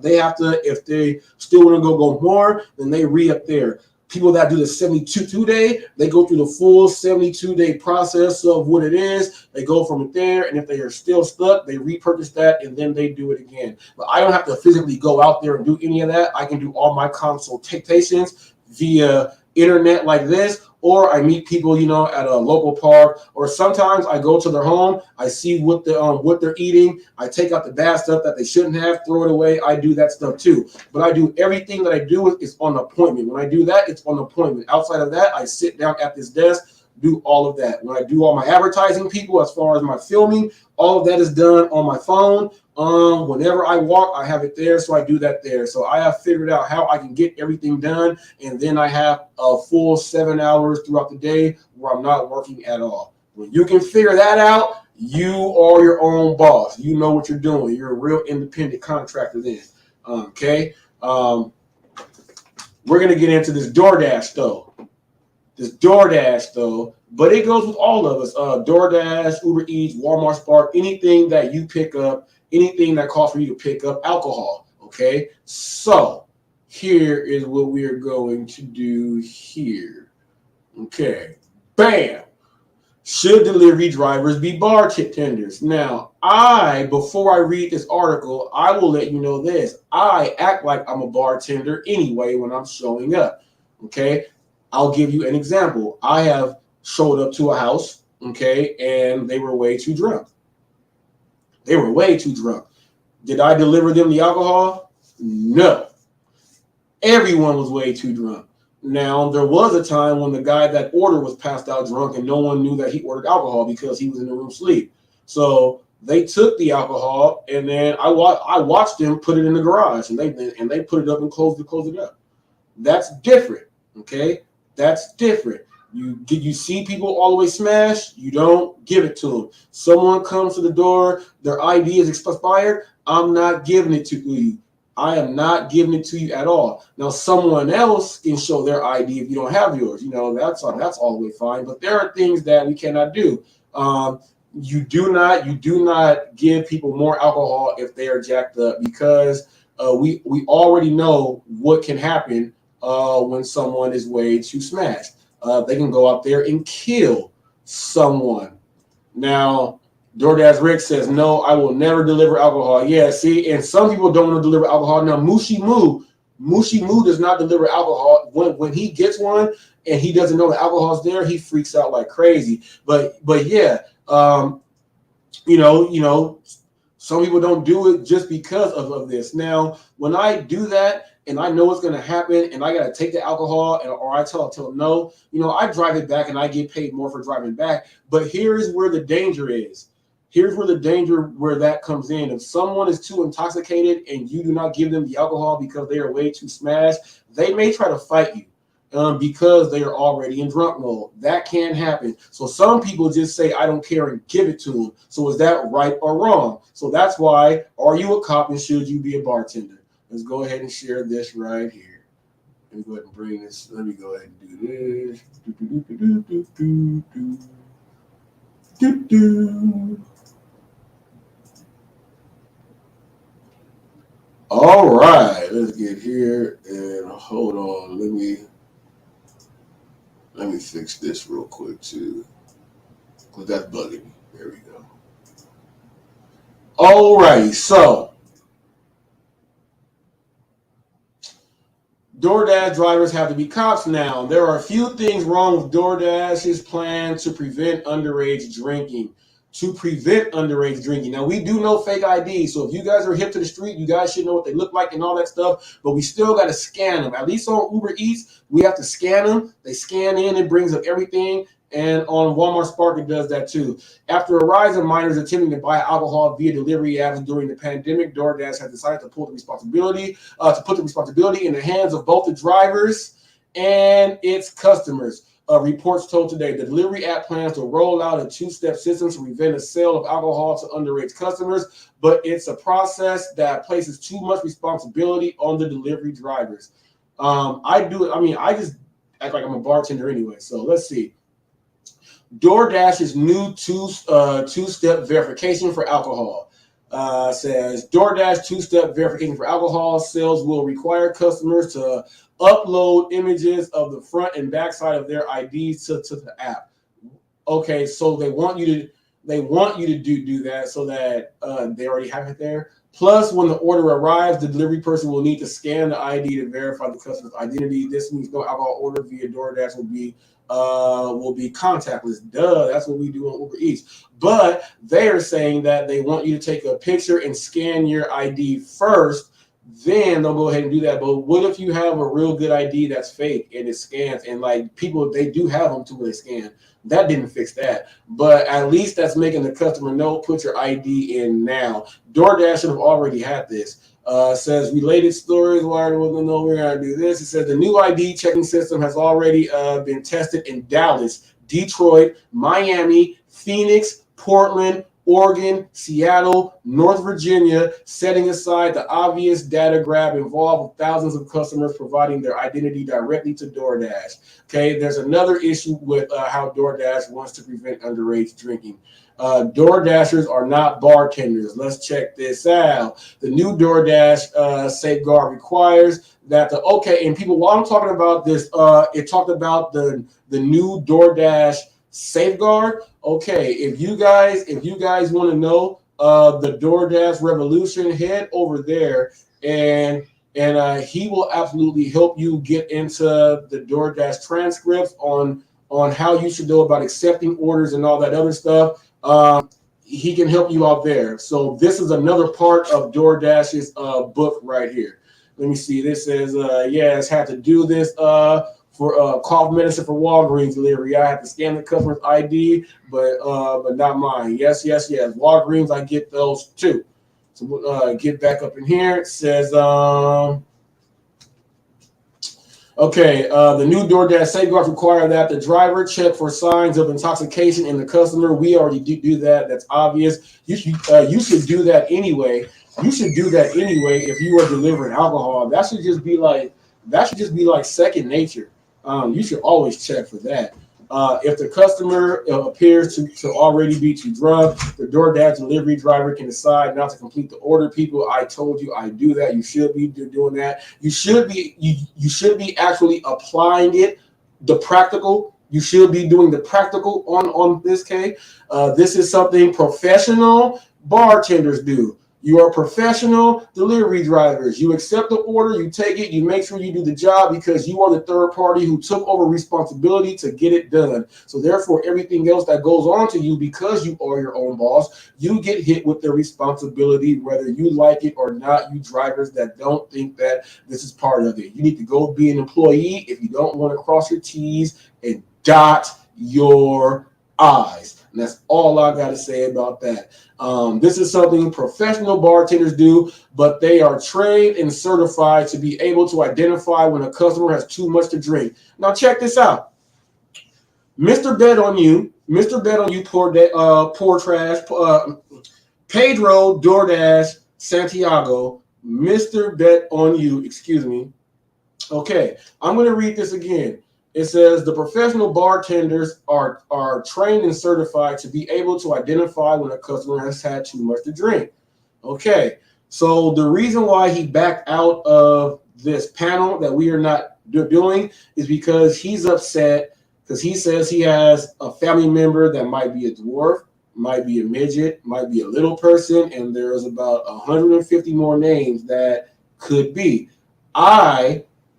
they have to, if they still want to go more, then they re-up there. People that do the 72-day, they go through the full 72-day process of what it is. They go from there, and if they are still stuck, they repurchase that, and then they do it again. But I don't have to physically go out there and do any of that. I can do all my consultations via internet like this, or I meet people, at a local park, or sometimes I go to their home. I see what they're eating. I take out the bad stuff that they shouldn't have, throw it away. I do that stuff too. But I do everything that I do is on appointment. When I do that, it's on appointment. Outside of that, I sit down at this desk, do all of that. When I do all my advertising, people, as far as my filming, all of that is done on my phone. Whenever I walk, I have it there, so I do that there. So I have figured out how I can get everything done, and then I have a full 7 hours throughout the day where I'm not working at all. When you can figure that out, you are your own boss. You know what you're doing. You're a real independent contractor then. Okay? We're going to get into this DoorDash, though. But it goes with all of us. DoorDash, Uber Eats, Walmart Spark, anything that you pick up, anything that calls for you to pick up alcohol. Okay, so here is what we are going to do here. Okay, bam. Should delivery drivers be bartenders? Now, before I read this article, I will let you know this. I act like I'm a bartender anyway when I'm showing up. Okay, I'll give you an example. I have showed up to a house, okay, and they were way too drunk. Did I deliver them the alcohol? No. Everyone was way too drunk. Now, there was a time when the guy that ordered was passed out drunk and no one knew that he ordered alcohol because he was in the room asleep. So they took the alcohol, and then I watched them put it in the garage, and they put it up and closed it up. That's different, okay? That's different. You see people all the way smashed, you don't give it to them. Someone comes to the door, their ID is expired, I'm not giving it to you. I am not giving it to you at all. Now, someone else can show their ID if you don't have yours. That's all the way fine. But there are things that we cannot do. You do not give people more alcohol if they are jacked up, because we already know what can happen when someone is way too smashed. They can go out there and kill someone. Now, DoorDash Rick says, no, I will never deliver alcohol. Yeah, see, and some people don't want to deliver alcohol. Now, Mushi Moo does not deliver alcohol. When he gets one and he doesn't know the alcohol's there, he freaks out like crazy. But yeah, some people don't do it just because of this. Now, when I do that and I know what's going to happen and I got to take the alcohol or I tell them no, I drive it back and I get paid more for driving back. But here's where the danger is. Here's where that comes in. If someone is too intoxicated and you do not give them the alcohol because they are way too smashed, they may try to fight you. Because they are already in drunk mode. That can happen. So some people just say, I don't care, and give it to them. So is that right or wrong? So that's why, are you a cop and should you be a bartender? Let's go ahead and share this right here. Let me go ahead and bring this. Let me go ahead and do this. All right, let's get here and hold on. Let me fix this real quick too, because that's bugging me. There we go. All right, so DoorDash drivers have to be cops now. There are a few things wrong with DoorDash's plan to prevent underage drinking. Now, we do know fake ID, so if you guys are hip to the street, you guys should know what they look like and all that stuff, but we still got to scan them. At least on Uber Eats, we have to scan them. They scan in, it brings up everything, and on Walmart Spark, it does that too. After a rise of minors attempting to buy alcohol via delivery apps during the pandemic, DoorDash has decided to put the responsibility in the hands of both the drivers and its customers. Reports told today the delivery app plans to roll out a two-step system to prevent the sale of alcohol to underage customers, but it's a process that places too much responsibility on the delivery drivers. I just act like I'm a bartender anyway. So let's see. DoorDash's new two-step verification for alcohol says DoorDash two-step verification for alcohol sales will require customers to upload images of the front and back side of their IDs to the app. Okay, so they want you to do that so that they already have it there. Plus, when the order arrives, the delivery person will need to scan the ID to verify the customer's identity. This means no alcohol order via DoorDash will be contactless. Duh, that's what we do on Uber Eats. But they are saying that they want you to take a picture and scan your ID first. Then they'll go ahead and do that. But what if you have a real good ID that's fake and it scans, and like people, they do have them to where they scan? That didn't fix that. But at least that's making the customer know, put your ID in now. DoorDash should have already had this. Says related stories. Why we're going to do this? It says the new ID checking system has already been tested in Dallas, Detroit, Miami, Phoenix, Portland, Oregon, Seattle, North Virginia, setting aside the obvious data grab involved with thousands of customers providing their identity directly to DoorDash. Okay, there's another issue with how DoorDash wants to prevent underage drinking. DoorDashers are not bartenders. Let's check this out. The new DoorDash safeguard requires that and people, while I'm talking about this, it talked about the new DoorDash safeguard. Okay, if you guys want to know the DoorDash revolution, head over there and he will absolutely help you get into the DoorDash transcripts on how you should know about accepting orders and all that other stuff. He can help you out there. So this is another part of DoorDash's book right here. Let me see. This says, yes, had to do this for cough medicine for Walgreens delivery. I have to scan the customer's ID, but not mine. Yes. Walgreens, I get those too. So get back up in here. It says, Okay, the new DoorDash safeguards require that the driver check for signs of intoxication in the customer. We already do that. That's obvious. You should do that anyway. You should do that anyway if you are delivering alcohol. That should just be like second nature. You should always check for that. If the customer appears to already be too drunk, the DoorDash delivery driver can decide not to complete the order. People, I told you I do that. You should be doing that. You should be actually applying it, the practical. You should be doing the practical on this case. This is something professional bartenders do. You are professional delivery drivers. You accept the order, you take it, you make sure you do the job because you are the third party who took over responsibility to get it done. So therefore, everything else that goes on to you, because you are your own boss, you get hit with the responsibility, whether you like it or not. You drivers that don't think that this is part of it. You need to go be an employee if you don't want to cross your T's and dot your I's. And that's all I got to say about that. This is something professional bartenders do, but they are trained and certified to be able to identify when a customer has too much to drink. Now, check this out. Mr. Bet on You, poor trash, Pedro DoorDash Santiago, Mr. Bet on You, excuse me. Okay, I'm going to read this again. It says the professional bartenders are trained and certified to be able to identify when a customer has had too much to drink. Okay, so the reason why he backed out of this panel that we are not doing is because he's upset because he says he has a family member that might be a dwarf, might be a midget, might be a little person, and there's about 150 more names that could be.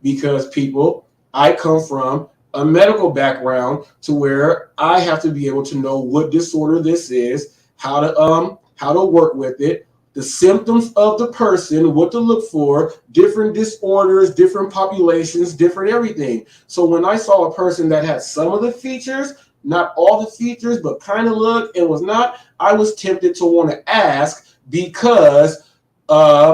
Because people, I come from a medical background to where I have to be able to know what disorder this is, how to work with it, the symptoms of the person, what to look for, different disorders, different populations, different everything. So when I saw a person that had some of the features, not all the features, but kind of looked and was not, I was tempted to want to ask because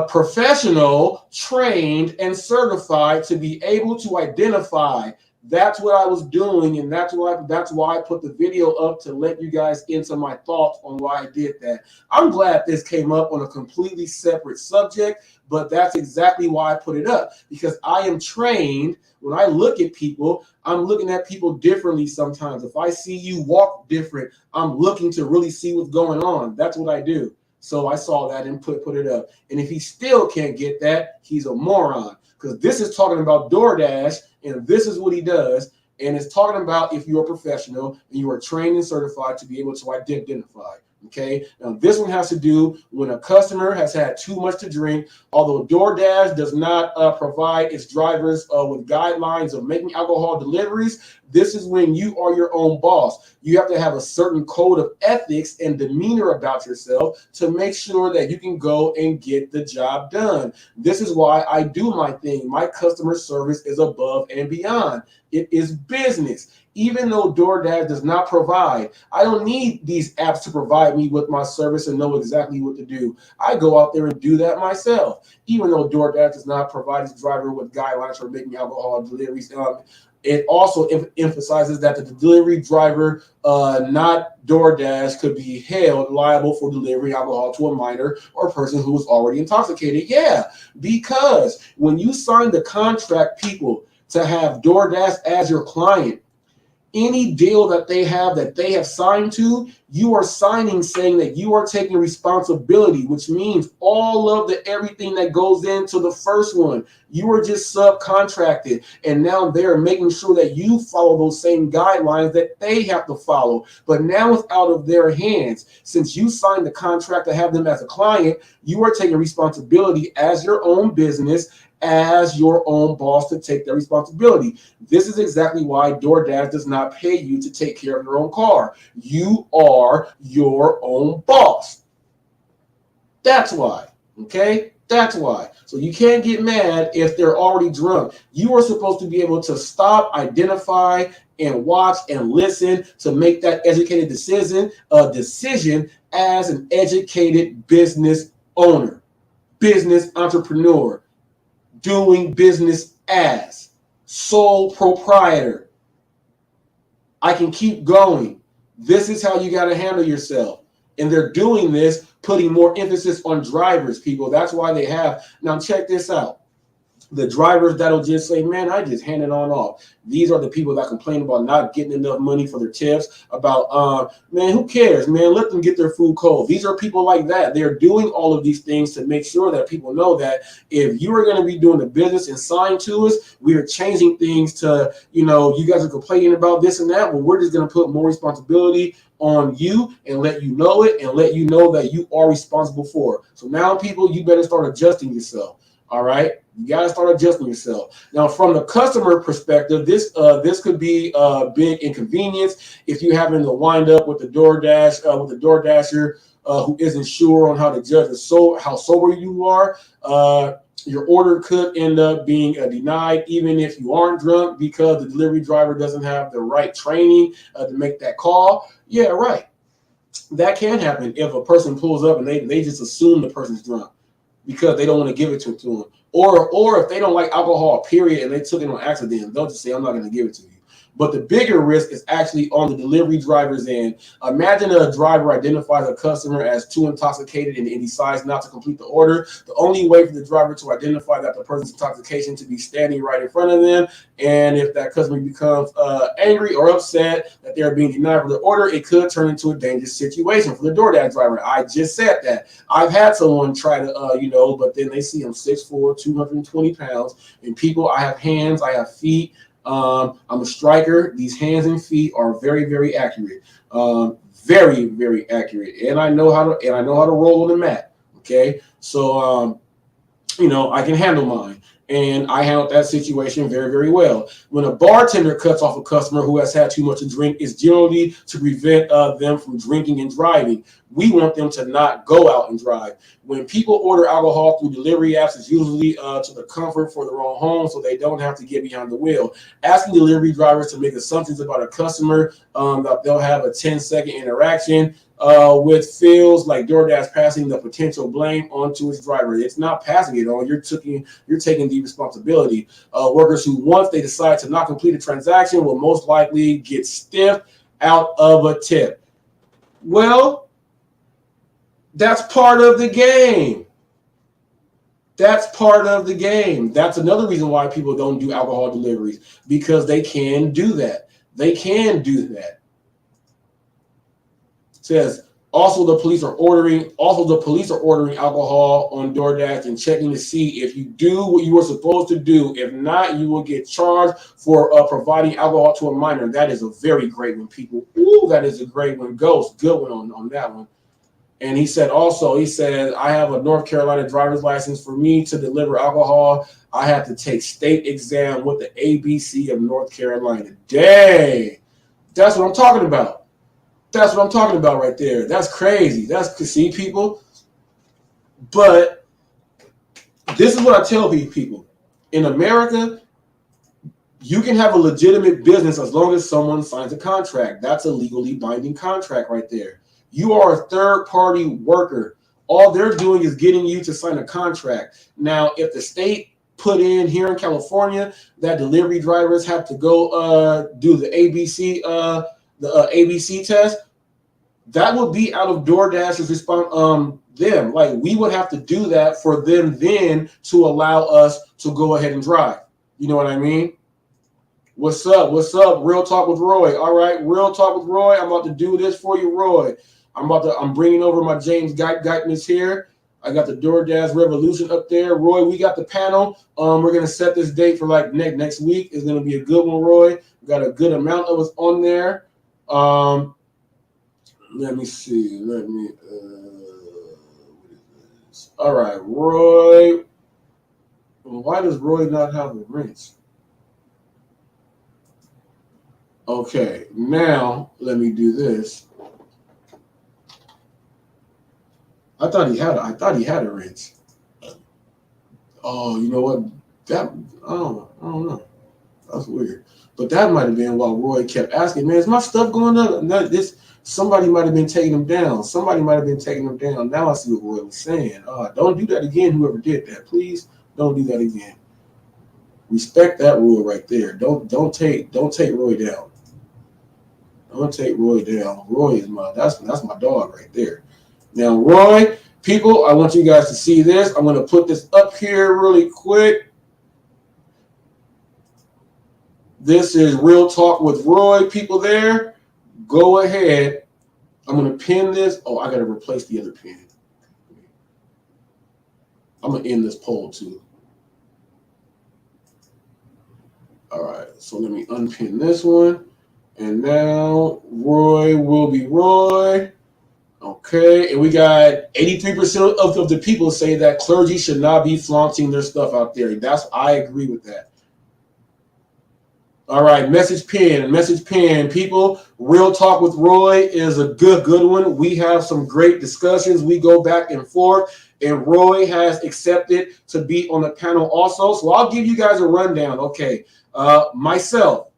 professional, trained, and certified to be able to identify. That's what I was doing, and that's why I put the video up to let you guys into my thoughts on why I did that. I'm glad this came up on a completely separate subject, but that's exactly why I put it up, because I am trained. When I look at people, I'm looking at people differently sometimes. If I see you walk different, I'm looking to really see what's going on. That's what I do. So I saw that and put it up. And if he still can't get that, he's a moron. Because this is talking about DoorDash, and this is what he does. And it's talking about if you're a professional and you are trained and certified to be able to identify. Okay, now this one has to do when a customer has had too much to drink. Although DoorDash does not provide its drivers with guidelines of making alcohol deliveries, this is when you are your own boss. You have to have a certain code of ethics and demeanor about yourself to make sure that you can go and get the job done. This is why I do my thing. My customer service is above and beyond. It is business. Even though DoorDash does not provide, I don't need these apps to provide me with my service and know exactly what to do. I go out there and do that myself. Even though DoorDash does not provide its driver with guidelines for making alcohol deliveries, it also emphasizes that the delivery driver, not DoorDash, could be held liable for delivering alcohol to a minor or a person who was already intoxicated. Yeah, because when you sign the contract, people, to have DoorDash as your client, any deal that they have signed to, you are signing saying that you are taking responsibility, which means all of the everything that goes into the first one, you are just subcontracted. And now they're making sure that you follow those same guidelines that they have to follow. But now it's out of their hands. Since you signed the contract to have them as a client, you are taking responsibility as your own business, as your own boss, to take their responsibility. This is exactly why DoorDash does not pay you to take care of your own car. You are your own boss. That's why, okay? That's why. So you can't get mad if they're already drunk. You are supposed to be able to stop, identify, and watch and listen to make that educated decision as an educated business owner, business entrepreneur, doing business as. sole proprietor. I can keep going. This is how you got to handle yourself. And they're doing this, putting more emphasis on drivers, people. That's why they have. Now, check this out. The drivers that'll just say, man, I just hand it on off. These are the people that complain about not getting enough money for their tips, about, man, who cares, man? Let them get their food cold. These are people like that. They're doing all of these things to make sure that people know that if you are going to be doing the business and sign to us, we are changing things to, you know, you guys are complaining about this and that. Well, we're just going to put more responsibility on you and let you know it and let you know that you are responsible for it. So now, people, you better start adjusting yourself. All right, you got to start adjusting yourself. Now, from the customer perspective, this could be a big inconvenience if you having to wind up with the DoorDasher who isn't sure on how to judge how sober you are. Your order could end up being denied, even if you aren't drunk, because the delivery driver doesn't have the right training to make that call. Yeah, right. That can happen if a person pulls up and they just assume the person's drunk, because they don't want to give it to them. Or if they don't like alcohol, period, and they took it on accident, they'll just say, I'm not going to give it to you. But the bigger risk is actually on the delivery driver's end. Imagine a driver identifies a customer as too intoxicated and decides not to complete the order. The only way for the driver to identify that the person's intoxication to be standing right in front of them. And if that customer becomes angry or upset that they're being denied for the order, it could turn into a dangerous situation for the DoorDash driver. I just said that. I've had someone try to, but then they see I'm 6'4", 220 pounds. And people, I have hands, I have feet. I'm a striker. These hands and feet are very, very accurate. Very, very accurate. And I know how to roll on the mat. Okay. So, I can handle mine. And I handled that situation very, very well. When a bartender cuts off a customer who has had too much to drink, it's generally to prevent them from drinking and driving. We want them to not go out and drive. When people order alcohol through delivery apps, it's usually to the comfort for their own home, so they don't have to get behind the wheel. Asking delivery drivers to make assumptions about a customer that they'll have a 10-second interaction with feels like DoorDash passing the potential blame onto its driver. It's not passing it on. You're taking the responsibility. Workers who, once they decide to not complete a transaction, will most likely get stiffed out of a tip. Well, that's part of the game. That's part of the game. That's another reason why people don't do alcohol deliveries, because they can do that. They can do that. It says also the police are ordering alcohol on DoorDash and checking to see if you do what you were supposed to do. If not, you will get charged for providing alcohol to a minor. That is a very great one, people. Ooh, that is a great one. Ghost, good one on that one. And he said, I have a North Carolina driver's license. For me to deliver alcohol, I have to take state exam with the ABC of North Carolina. Dang, that's what I'm talking about. That's what I'm talking about right there. That's crazy. That's to see, people. But this is what I tell people. In America, you can have a legitimate business as long as someone signs a contract. That's a legally binding contract right there. You are a third-party worker. All they're doing is getting you to sign a contract. Now, if the state put in here in California that delivery drivers have to go do the ABC test, that would be out of DoorDash's response. Them, like, we would have to do that for them then to allow us to go ahead and drive. You know what I mean? What's up? What's up? Real Talk with Roy. All right, Real Talk with Roy. I'm about to do this for you, Roy. I'm bringing over my James Geitness here. I got the DoorDash Revolution up there. Roy, we got the panel. We're going to set this date for like next week. It's going to be a good one, Roy. We got a good amount of us on there. Let me see. What is this? All right, Roy. Why does Roy not have a wrench? Okay, now let me do this. I thought he had a wrench. Oh, you know what? I don't know. That's weird. But that might have been while Roy kept asking, man, is my stuff going up? No, somebody might have been taking them down. Now I see what Roy was saying. Don't do that again, whoever did that. Please don't do that again. Respect that rule right there. Don't take Roy down. Don't take Roy down. Roy is that's my dog right there. Now, Roy, people, I want you guys to see this. I'm going to put this up here really quick. This is Real Talk with Roy. People there, go ahead. I'm going to pin this. Oh, I got to replace the other pin. I'm going to end this poll too. All right, so let me unpin this one. And now Roy will be Roy. Okay, and we got 83% of the people say that clergy should not be flaunting their stuff out there. I agree with that. All right, message pin. People, Real Talk with Roy is a good one. We have some great discussions. We go back and forth, and Roy has accepted to be on the panel also. So I'll give you guys a rundown. Okay, myself.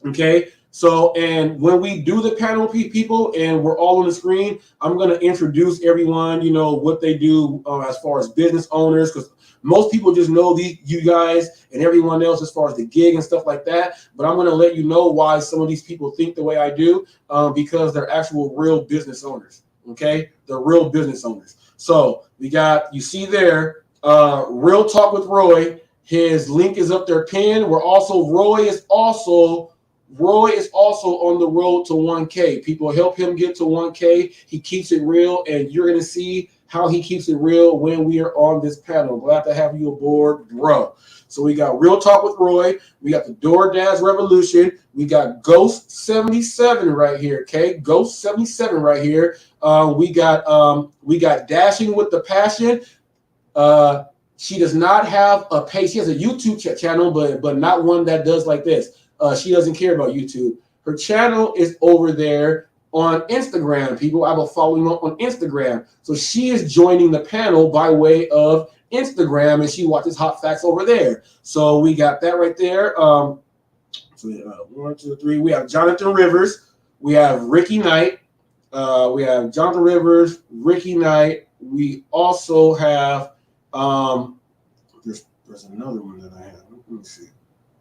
Okay. So, and when we do the panel, people, and we're all on the screen, I'm going to introduce everyone, what they do as far as business owners, because most people just know you guys and everyone else as far as the gig and stuff like that. But I'm going to let you know why some of these people think the way I do, because they're actual real business owners. Okay, they're real business owners. So you see there, Real Talk with Roy. His link is up there pinned. Roy is also on the road to 1K. People, help him get to 1K. He keeps it real, and you're going to see how he keeps it real when we are on this panel. Glad to have you aboard, bro. So we got Real Talk with Roy. We got the DoorDash Revolution. We got Ghost 77 right here, okay? Ghost 77 right here. We got Dashing with the Passion. She does not have a page. She has a YouTube channel, but not one that does like this. She doesn't care about YouTube. Her channel is over there on Instagram. People, I will follow you on Instagram. So she is joining the panel by way of Instagram, and she watches Hot Facts over there. So we got that right there. 1, 2, 3. We have Jonathan Rivers. We have Ricky Knight. We have Jonathan Rivers, Ricky Knight. We also have there's another one that I have. Let me see.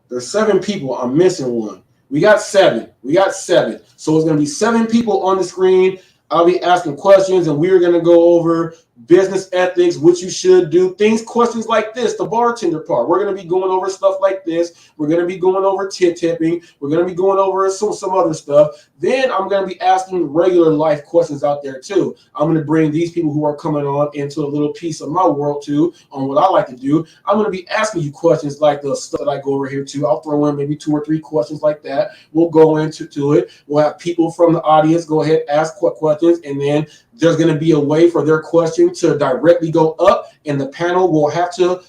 There's 7 people. I'm missing one. We got 7. So it's going to be 7 people on the screen. I'll be asking questions, and we're going to go over business ethics, what you should do, questions like this, the bartender part. We're going to be going over stuff like this. We're going to be going over tipping. We're going to be going over some other stuff. Then I'm going to be asking regular life questions out there too. I'm going to bring these people who are coming on into a little piece of my world too on what I like to do. I'm going to be asking you questions like the stuff that I go over here too. I'll throw in maybe 2 or 3 questions like that. We'll go into it. We'll have people from the audience go ahead, ask questions, and then there's going to be a way for their question to directly go up, and the panel will have to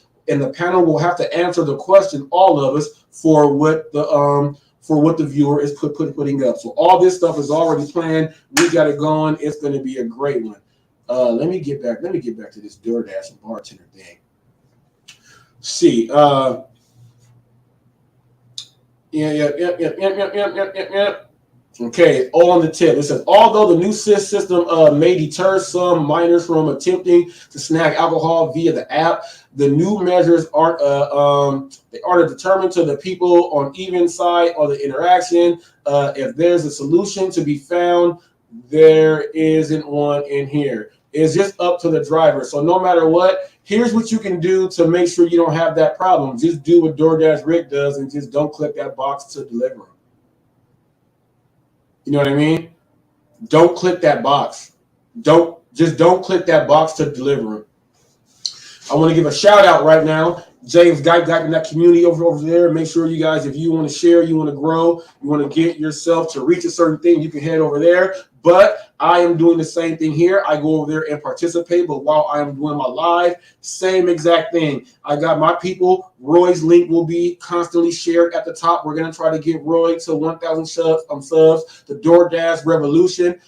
answer the question, all of us, for what the viewer is putting up. So all this stuff is already planned. We got it going. It's going to be a great one. Let me get back to this DoorDash and bartender thing. See, yeah. Okay, all on the tip. It says, although the new system may deter some minors from attempting to snag alcohol via the app, the new measures aren't determined to the people on even side of the interaction. If there's a solution to be found, there isn't one in here. It's just up to the driver. So no matter what, here's what you can do to make sure you don't have that problem. Just do what DoorDash Rick does and just don't click that box to deliver. You know what I mean? Don't click that box. Don't click that box to deliver them. I want to give a shout out right now. James got in that community over there. Make sure you guys, if you want to share, you want to grow, you want to get yourself to reach a certain thing, you can head over there. But I am doing the same thing here. I go over there and participate. But while I am doing my live, same exact thing. I got my people. Roy's link will be constantly shared at the top. We're going to try to get Roy to 1,000 subs. The DoorDash Revolution.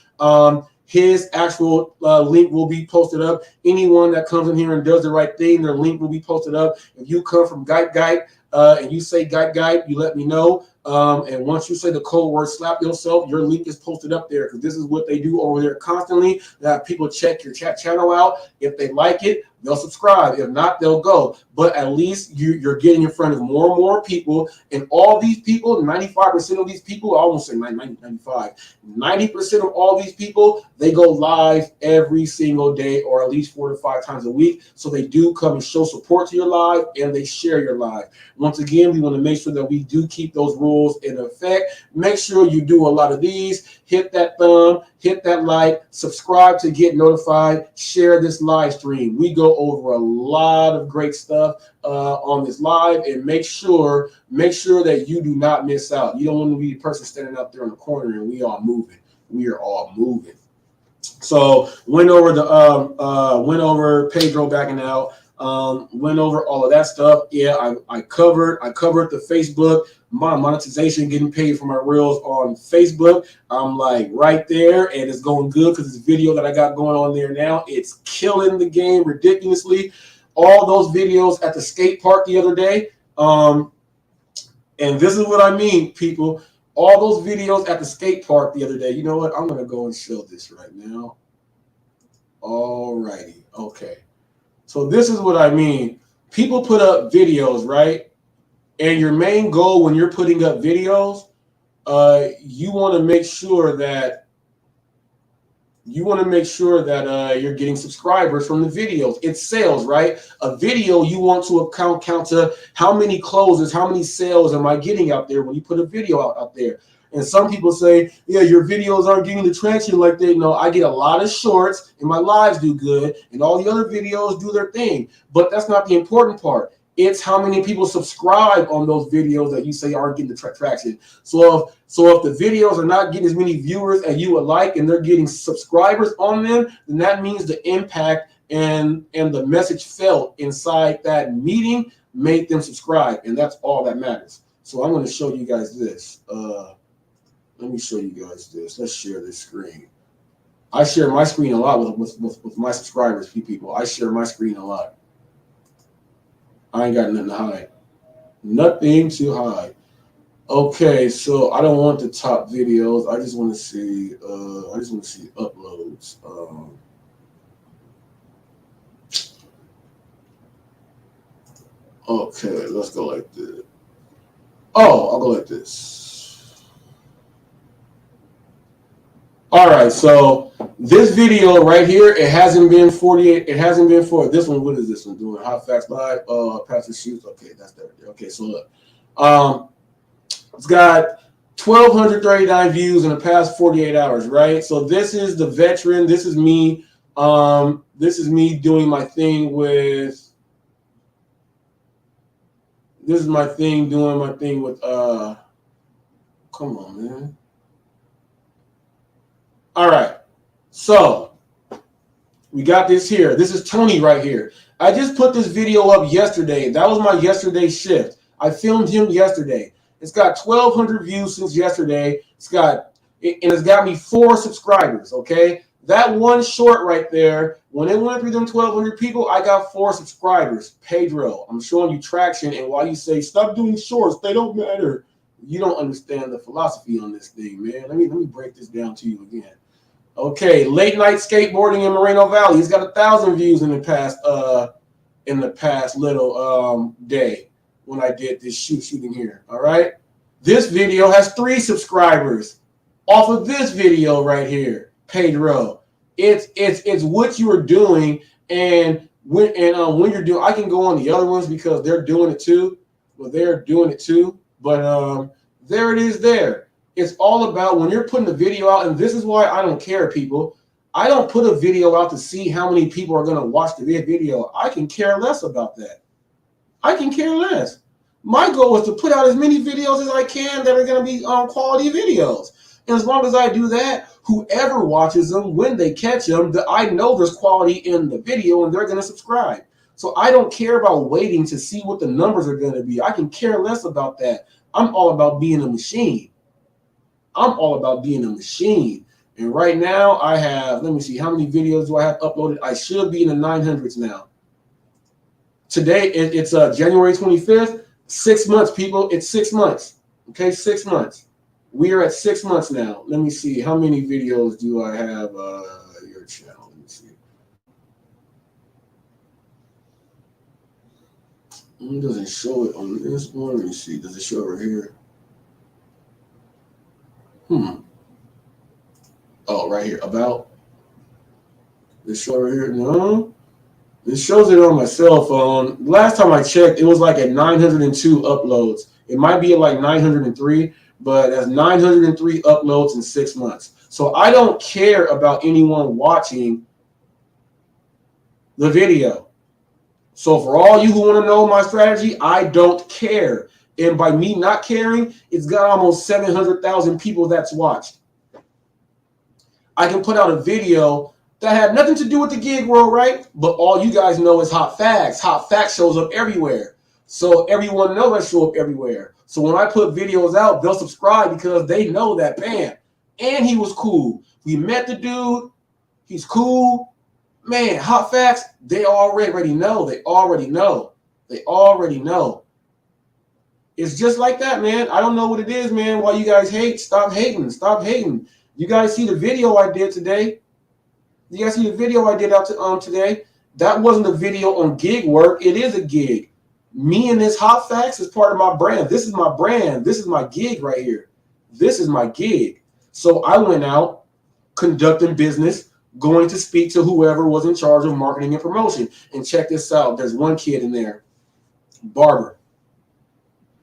His actual link will be posted up. Anyone that comes in here and does the right thing, their link will be posted up. If you come from Guide, and you say Guide, you let me know. And once you say the code word slap yourself, your link is posted up there because this is what they do over there constantly. That people check your chat channel out. If they like it, they'll subscribe. If not, they'll go. But at least you're getting in front of more and more people. And all these people, 95% of these people, I won't say 95, 90% of all these people, they go live every single day or at least 4 to 5 times a week. So they do come and show support to your live and they share your live. Once again, we want to make sure that we do keep those rules in effect. Make sure you do a lot of these. Hit that thumb, hit that like, subscribe to get notified, share this live stream. We go over a lot of great stuff on this live, and make sure that you do not miss out. You don't want to be the person standing up there in the corner and we are moving. We are all moving. So went over Pedro backing out. Went over all of that stuff. Yeah, I covered the Facebook, my monetization, getting paid for my reels on Facebook. I'm like right there, and it's going good because this video that I got going on there now, it's killing the game ridiculously. All those videos at the skate park the other day, and this is what I mean, people. All those videos at the skate park the other day. You know what? I'm gonna go and show this right now. All righty, okay. So this is what I mean. People put up videos, right? And your main goal when you're putting up videos, you want to make sure that you're getting subscribers from the videos. It's sales, right? A video, you want to count to how many closes, how many sales am I getting out there when you put a video out there. And some people say, yeah, your videos aren't getting the traction like they know. I get a lot of shorts and my lives do good and all the other videos do their thing. But that's not the important part. It's how many people subscribe on those videos that you say aren't getting the traction. So if the videos are not getting as many viewers as you would like and they're getting subscribers on them, then that means the impact and the message felt inside that meeting made them subscribe. And that's all that matters. So I'm going to show you guys this. Let me show you guys this. Let's share this screen. I share my screen a lot with my subscribers, people. I share my screen a lot. I ain't got nothing to hide. Nothing to hide. Okay, so I don't want the top videos. I just want to see. Uploads. Okay, let's go like this. Oh, I'll go like this. All right, so this video right here, it hasn't been 48. It hasn't been for this one. What is this one doing? Hot Facts Live. Pastor Shoots. Okay, that's there. Okay, so look, it's got 1,239 views in the past 48 hours. Right. So this is the veteran. This is me. This is me doing my thing with. This is my thing doing my thing with. Come on, man. All right, so we got this here. This is Tony right here. I just put this video up yesterday. That was my yesterday shift. I filmed him yesterday. It's got 1,200 views since yesterday. It's got me 4 subscribers. Okay, that one short right there. When it went through them 1,200 people, I got 4 subscribers. Pedro, I'm showing you traction. And while you say stop doing shorts, they don't matter. You don't understand the philosophy on this thing, man. Let me break this down to you again. Okay, late night skateboarding in Moreno Valley. He's got 1,000 views in the past little day when I did this shooting here. All right, this video has 3 subscribers off of this video right here, Pedro. It's what you are doing, and when you're doing. I can go on the other ones because they're doing it too. Well, they're doing it too, but there it is there. It's all about when you're putting a video out, and this is why I don't care, people. I don't put a video out to see how many people are going to watch the video. I can care less about that. I can care less. My goal is to put out as many videos as I can that are going to be quality videos. And as long as I do that, whoever watches them, when they catch them, I know there's quality in the video and they're going to subscribe. So I don't care about waiting to see what the numbers are going to be. I can care less about that. I'm all about being a machine. I'm all about being a machine. And right now I have, let me see, how many videos do I have uploaded? I should be in the 900s now. Today, it's January 25th. 6 months, people. It's 6 months. Okay, 6 months. We are at 6 months now. Let me see. How many videos do I have? Your channel. Let me see. It doesn't show it on this one. Let me see. Does it show over here? Oh, right here. About. This show over here? No. This shows it on my cell phone. Last time I checked, it was like at 902 uploads. It might be at like 903, but that's 903 uploads in 6 months. So I don't care about anyone watching the video. So for all you who want to know my strategy, I don't care. And by me not caring, it's got almost 700,000 people that's watched. I can put out a video that had nothing to do with the gig world, right? But all you guys know is Hot Facts. Hot Facts shows up everywhere. So everyone knows I show up everywhere. So when I put videos out, they'll subscribe because they know that, bam. And he was cool. We met the dude. He's cool. Man, Hot Facts, they already know. They already know. They already know. It's just like that, man. I don't know what it is, man. Why you guys hate? Stop hating. Stop hating. You guys see the video I did today? You guys see the video I did out today? That wasn't a video on gig work. It is a gig. Me and this Hot Facts is part of my brand. This is my brand. This is my gig right here. This is my gig. So I went out conducting business, going to speak to whoever was in charge of marketing and promotion. And check this out. There's one kid in there, barber.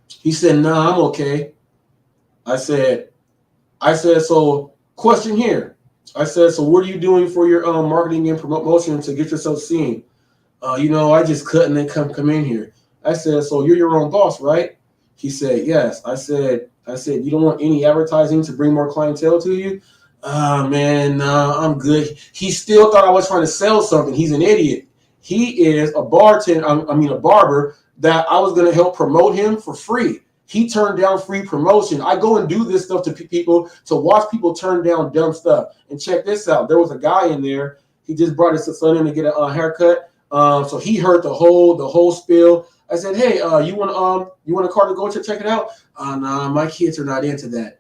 He said, nah, I'm okay. I said, so question here. I said, so what are you doing for your marketing and promotion to get yourself seen? I just couldn't then come in here. I said, so you're your own boss, right? He said, yes. I said, you don't want any advertising to bring more clientele to you? Man, I'm good. He still thought I was trying to sell something. He's an idiot. He is a a barber that I was going to help promote him for free. He turned down free promotion. I go and do this stuff to people to watch people turn down dumb stuff. And check this out. There was a guy in there. He just brought his son in to get a haircut. So he heard the whole spiel. I said, hey, you want a car to go check it out? No, my kids are not into that.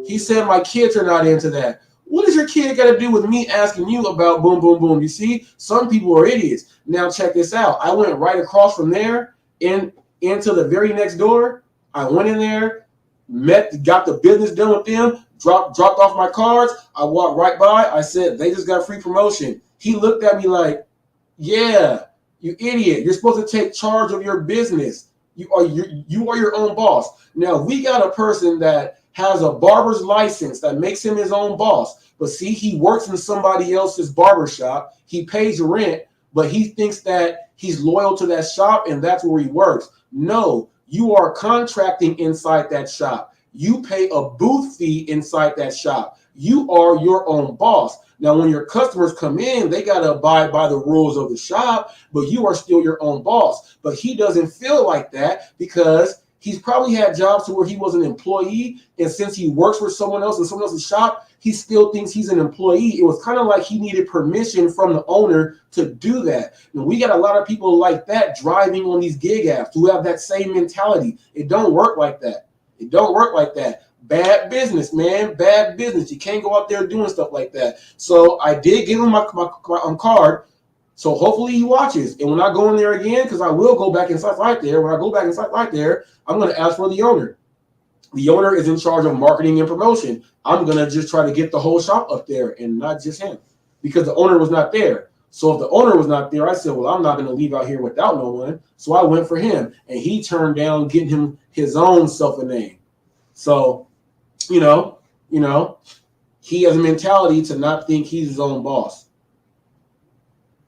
He said, my kids are not into that. What does your kid got to do with me asking you about boom, boom, boom? You see, some people are idiots. Now check this out. I went right across from there into the very next door. I went in there, got the business done with them, dropped off my cards. I walked right by. I said, they just got free promotion. He looked at me like, yeah, you idiot. You're supposed to take charge of your business. You are your own boss. Now, we got a person that has a barber's license that makes him his own boss. But see, he works in somebody else's barber shop. He pays rent, but he thinks that he's loyal to that shop and that's where he works. No. You are contracting inside that shop. You pay a booth fee inside that shop. You are your own boss. Now, when your customers come in, they got to abide by the rules of the shop, but you are still your own boss. But he doesn't feel like that because he's probably had jobs to where he was an employee. And since he works for someone else in someone else's shop, he still thinks he's an employee. It was kind of like he needed permission from the owner to do that. And we got a lot of people like that driving on these gig apps who have that same mentality. It don't work like that. It don't work like that. Bad business, man. Bad business. You can't go out there doing stuff like that. So I did give him my card. So hopefully he watches. And when I go in there again, because I will go back inside right there. When I go back inside right there, I'm going to ask for the owner. The owner is in charge of marketing and promotion. I'm going to just try to get the whole shop up there and not just him because the owner was not there. So if the owner was not there, I said, well, I'm not going to leave out here without no one. So I went for him and he turned down getting him his own self a name. So, he has a mentality to not think he's his own boss.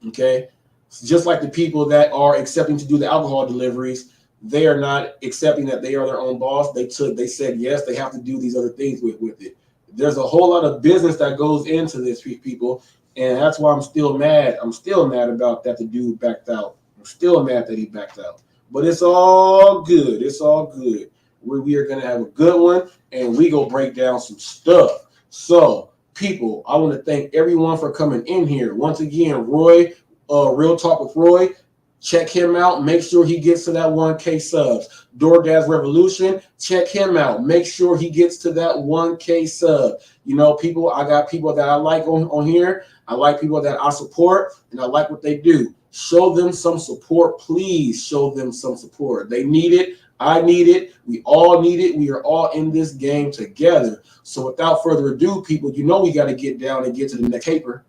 Okay. It's just like the people that are accepting to do the alcohol deliveries. They are not accepting that they are their own boss. They said, yes, they have to do these other things with it. There's a whole lot of business that goes into this, people. And that's why I'm still mad. I'm still mad about that the dude backed out. I'm still mad that he backed out. But it's all good. It's all good. We are going to have a good one, and we go break down some stuff. So, people, I want to thank everyone for coming in here. Once again, Roy, Real Talk with Roy. Check him out. Make sure he gets to that 1K subs. DoorDash Revolution, check him out. Make sure he gets to that 1K sub. You know, people, I got people that I like on here. I like people that I support, and I like what they do. Show them some support. Please show them some support. They need it. I need it. We all need it. We are all in this game together. So without further ado, people, you know we got to get down and get to the next paper.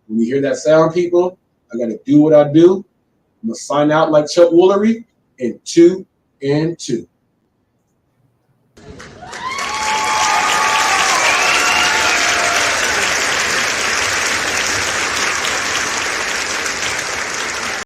When you hear that sound, people, I got to do what I do. I'm going to sign out like Chuck Woolery in 2 and 2.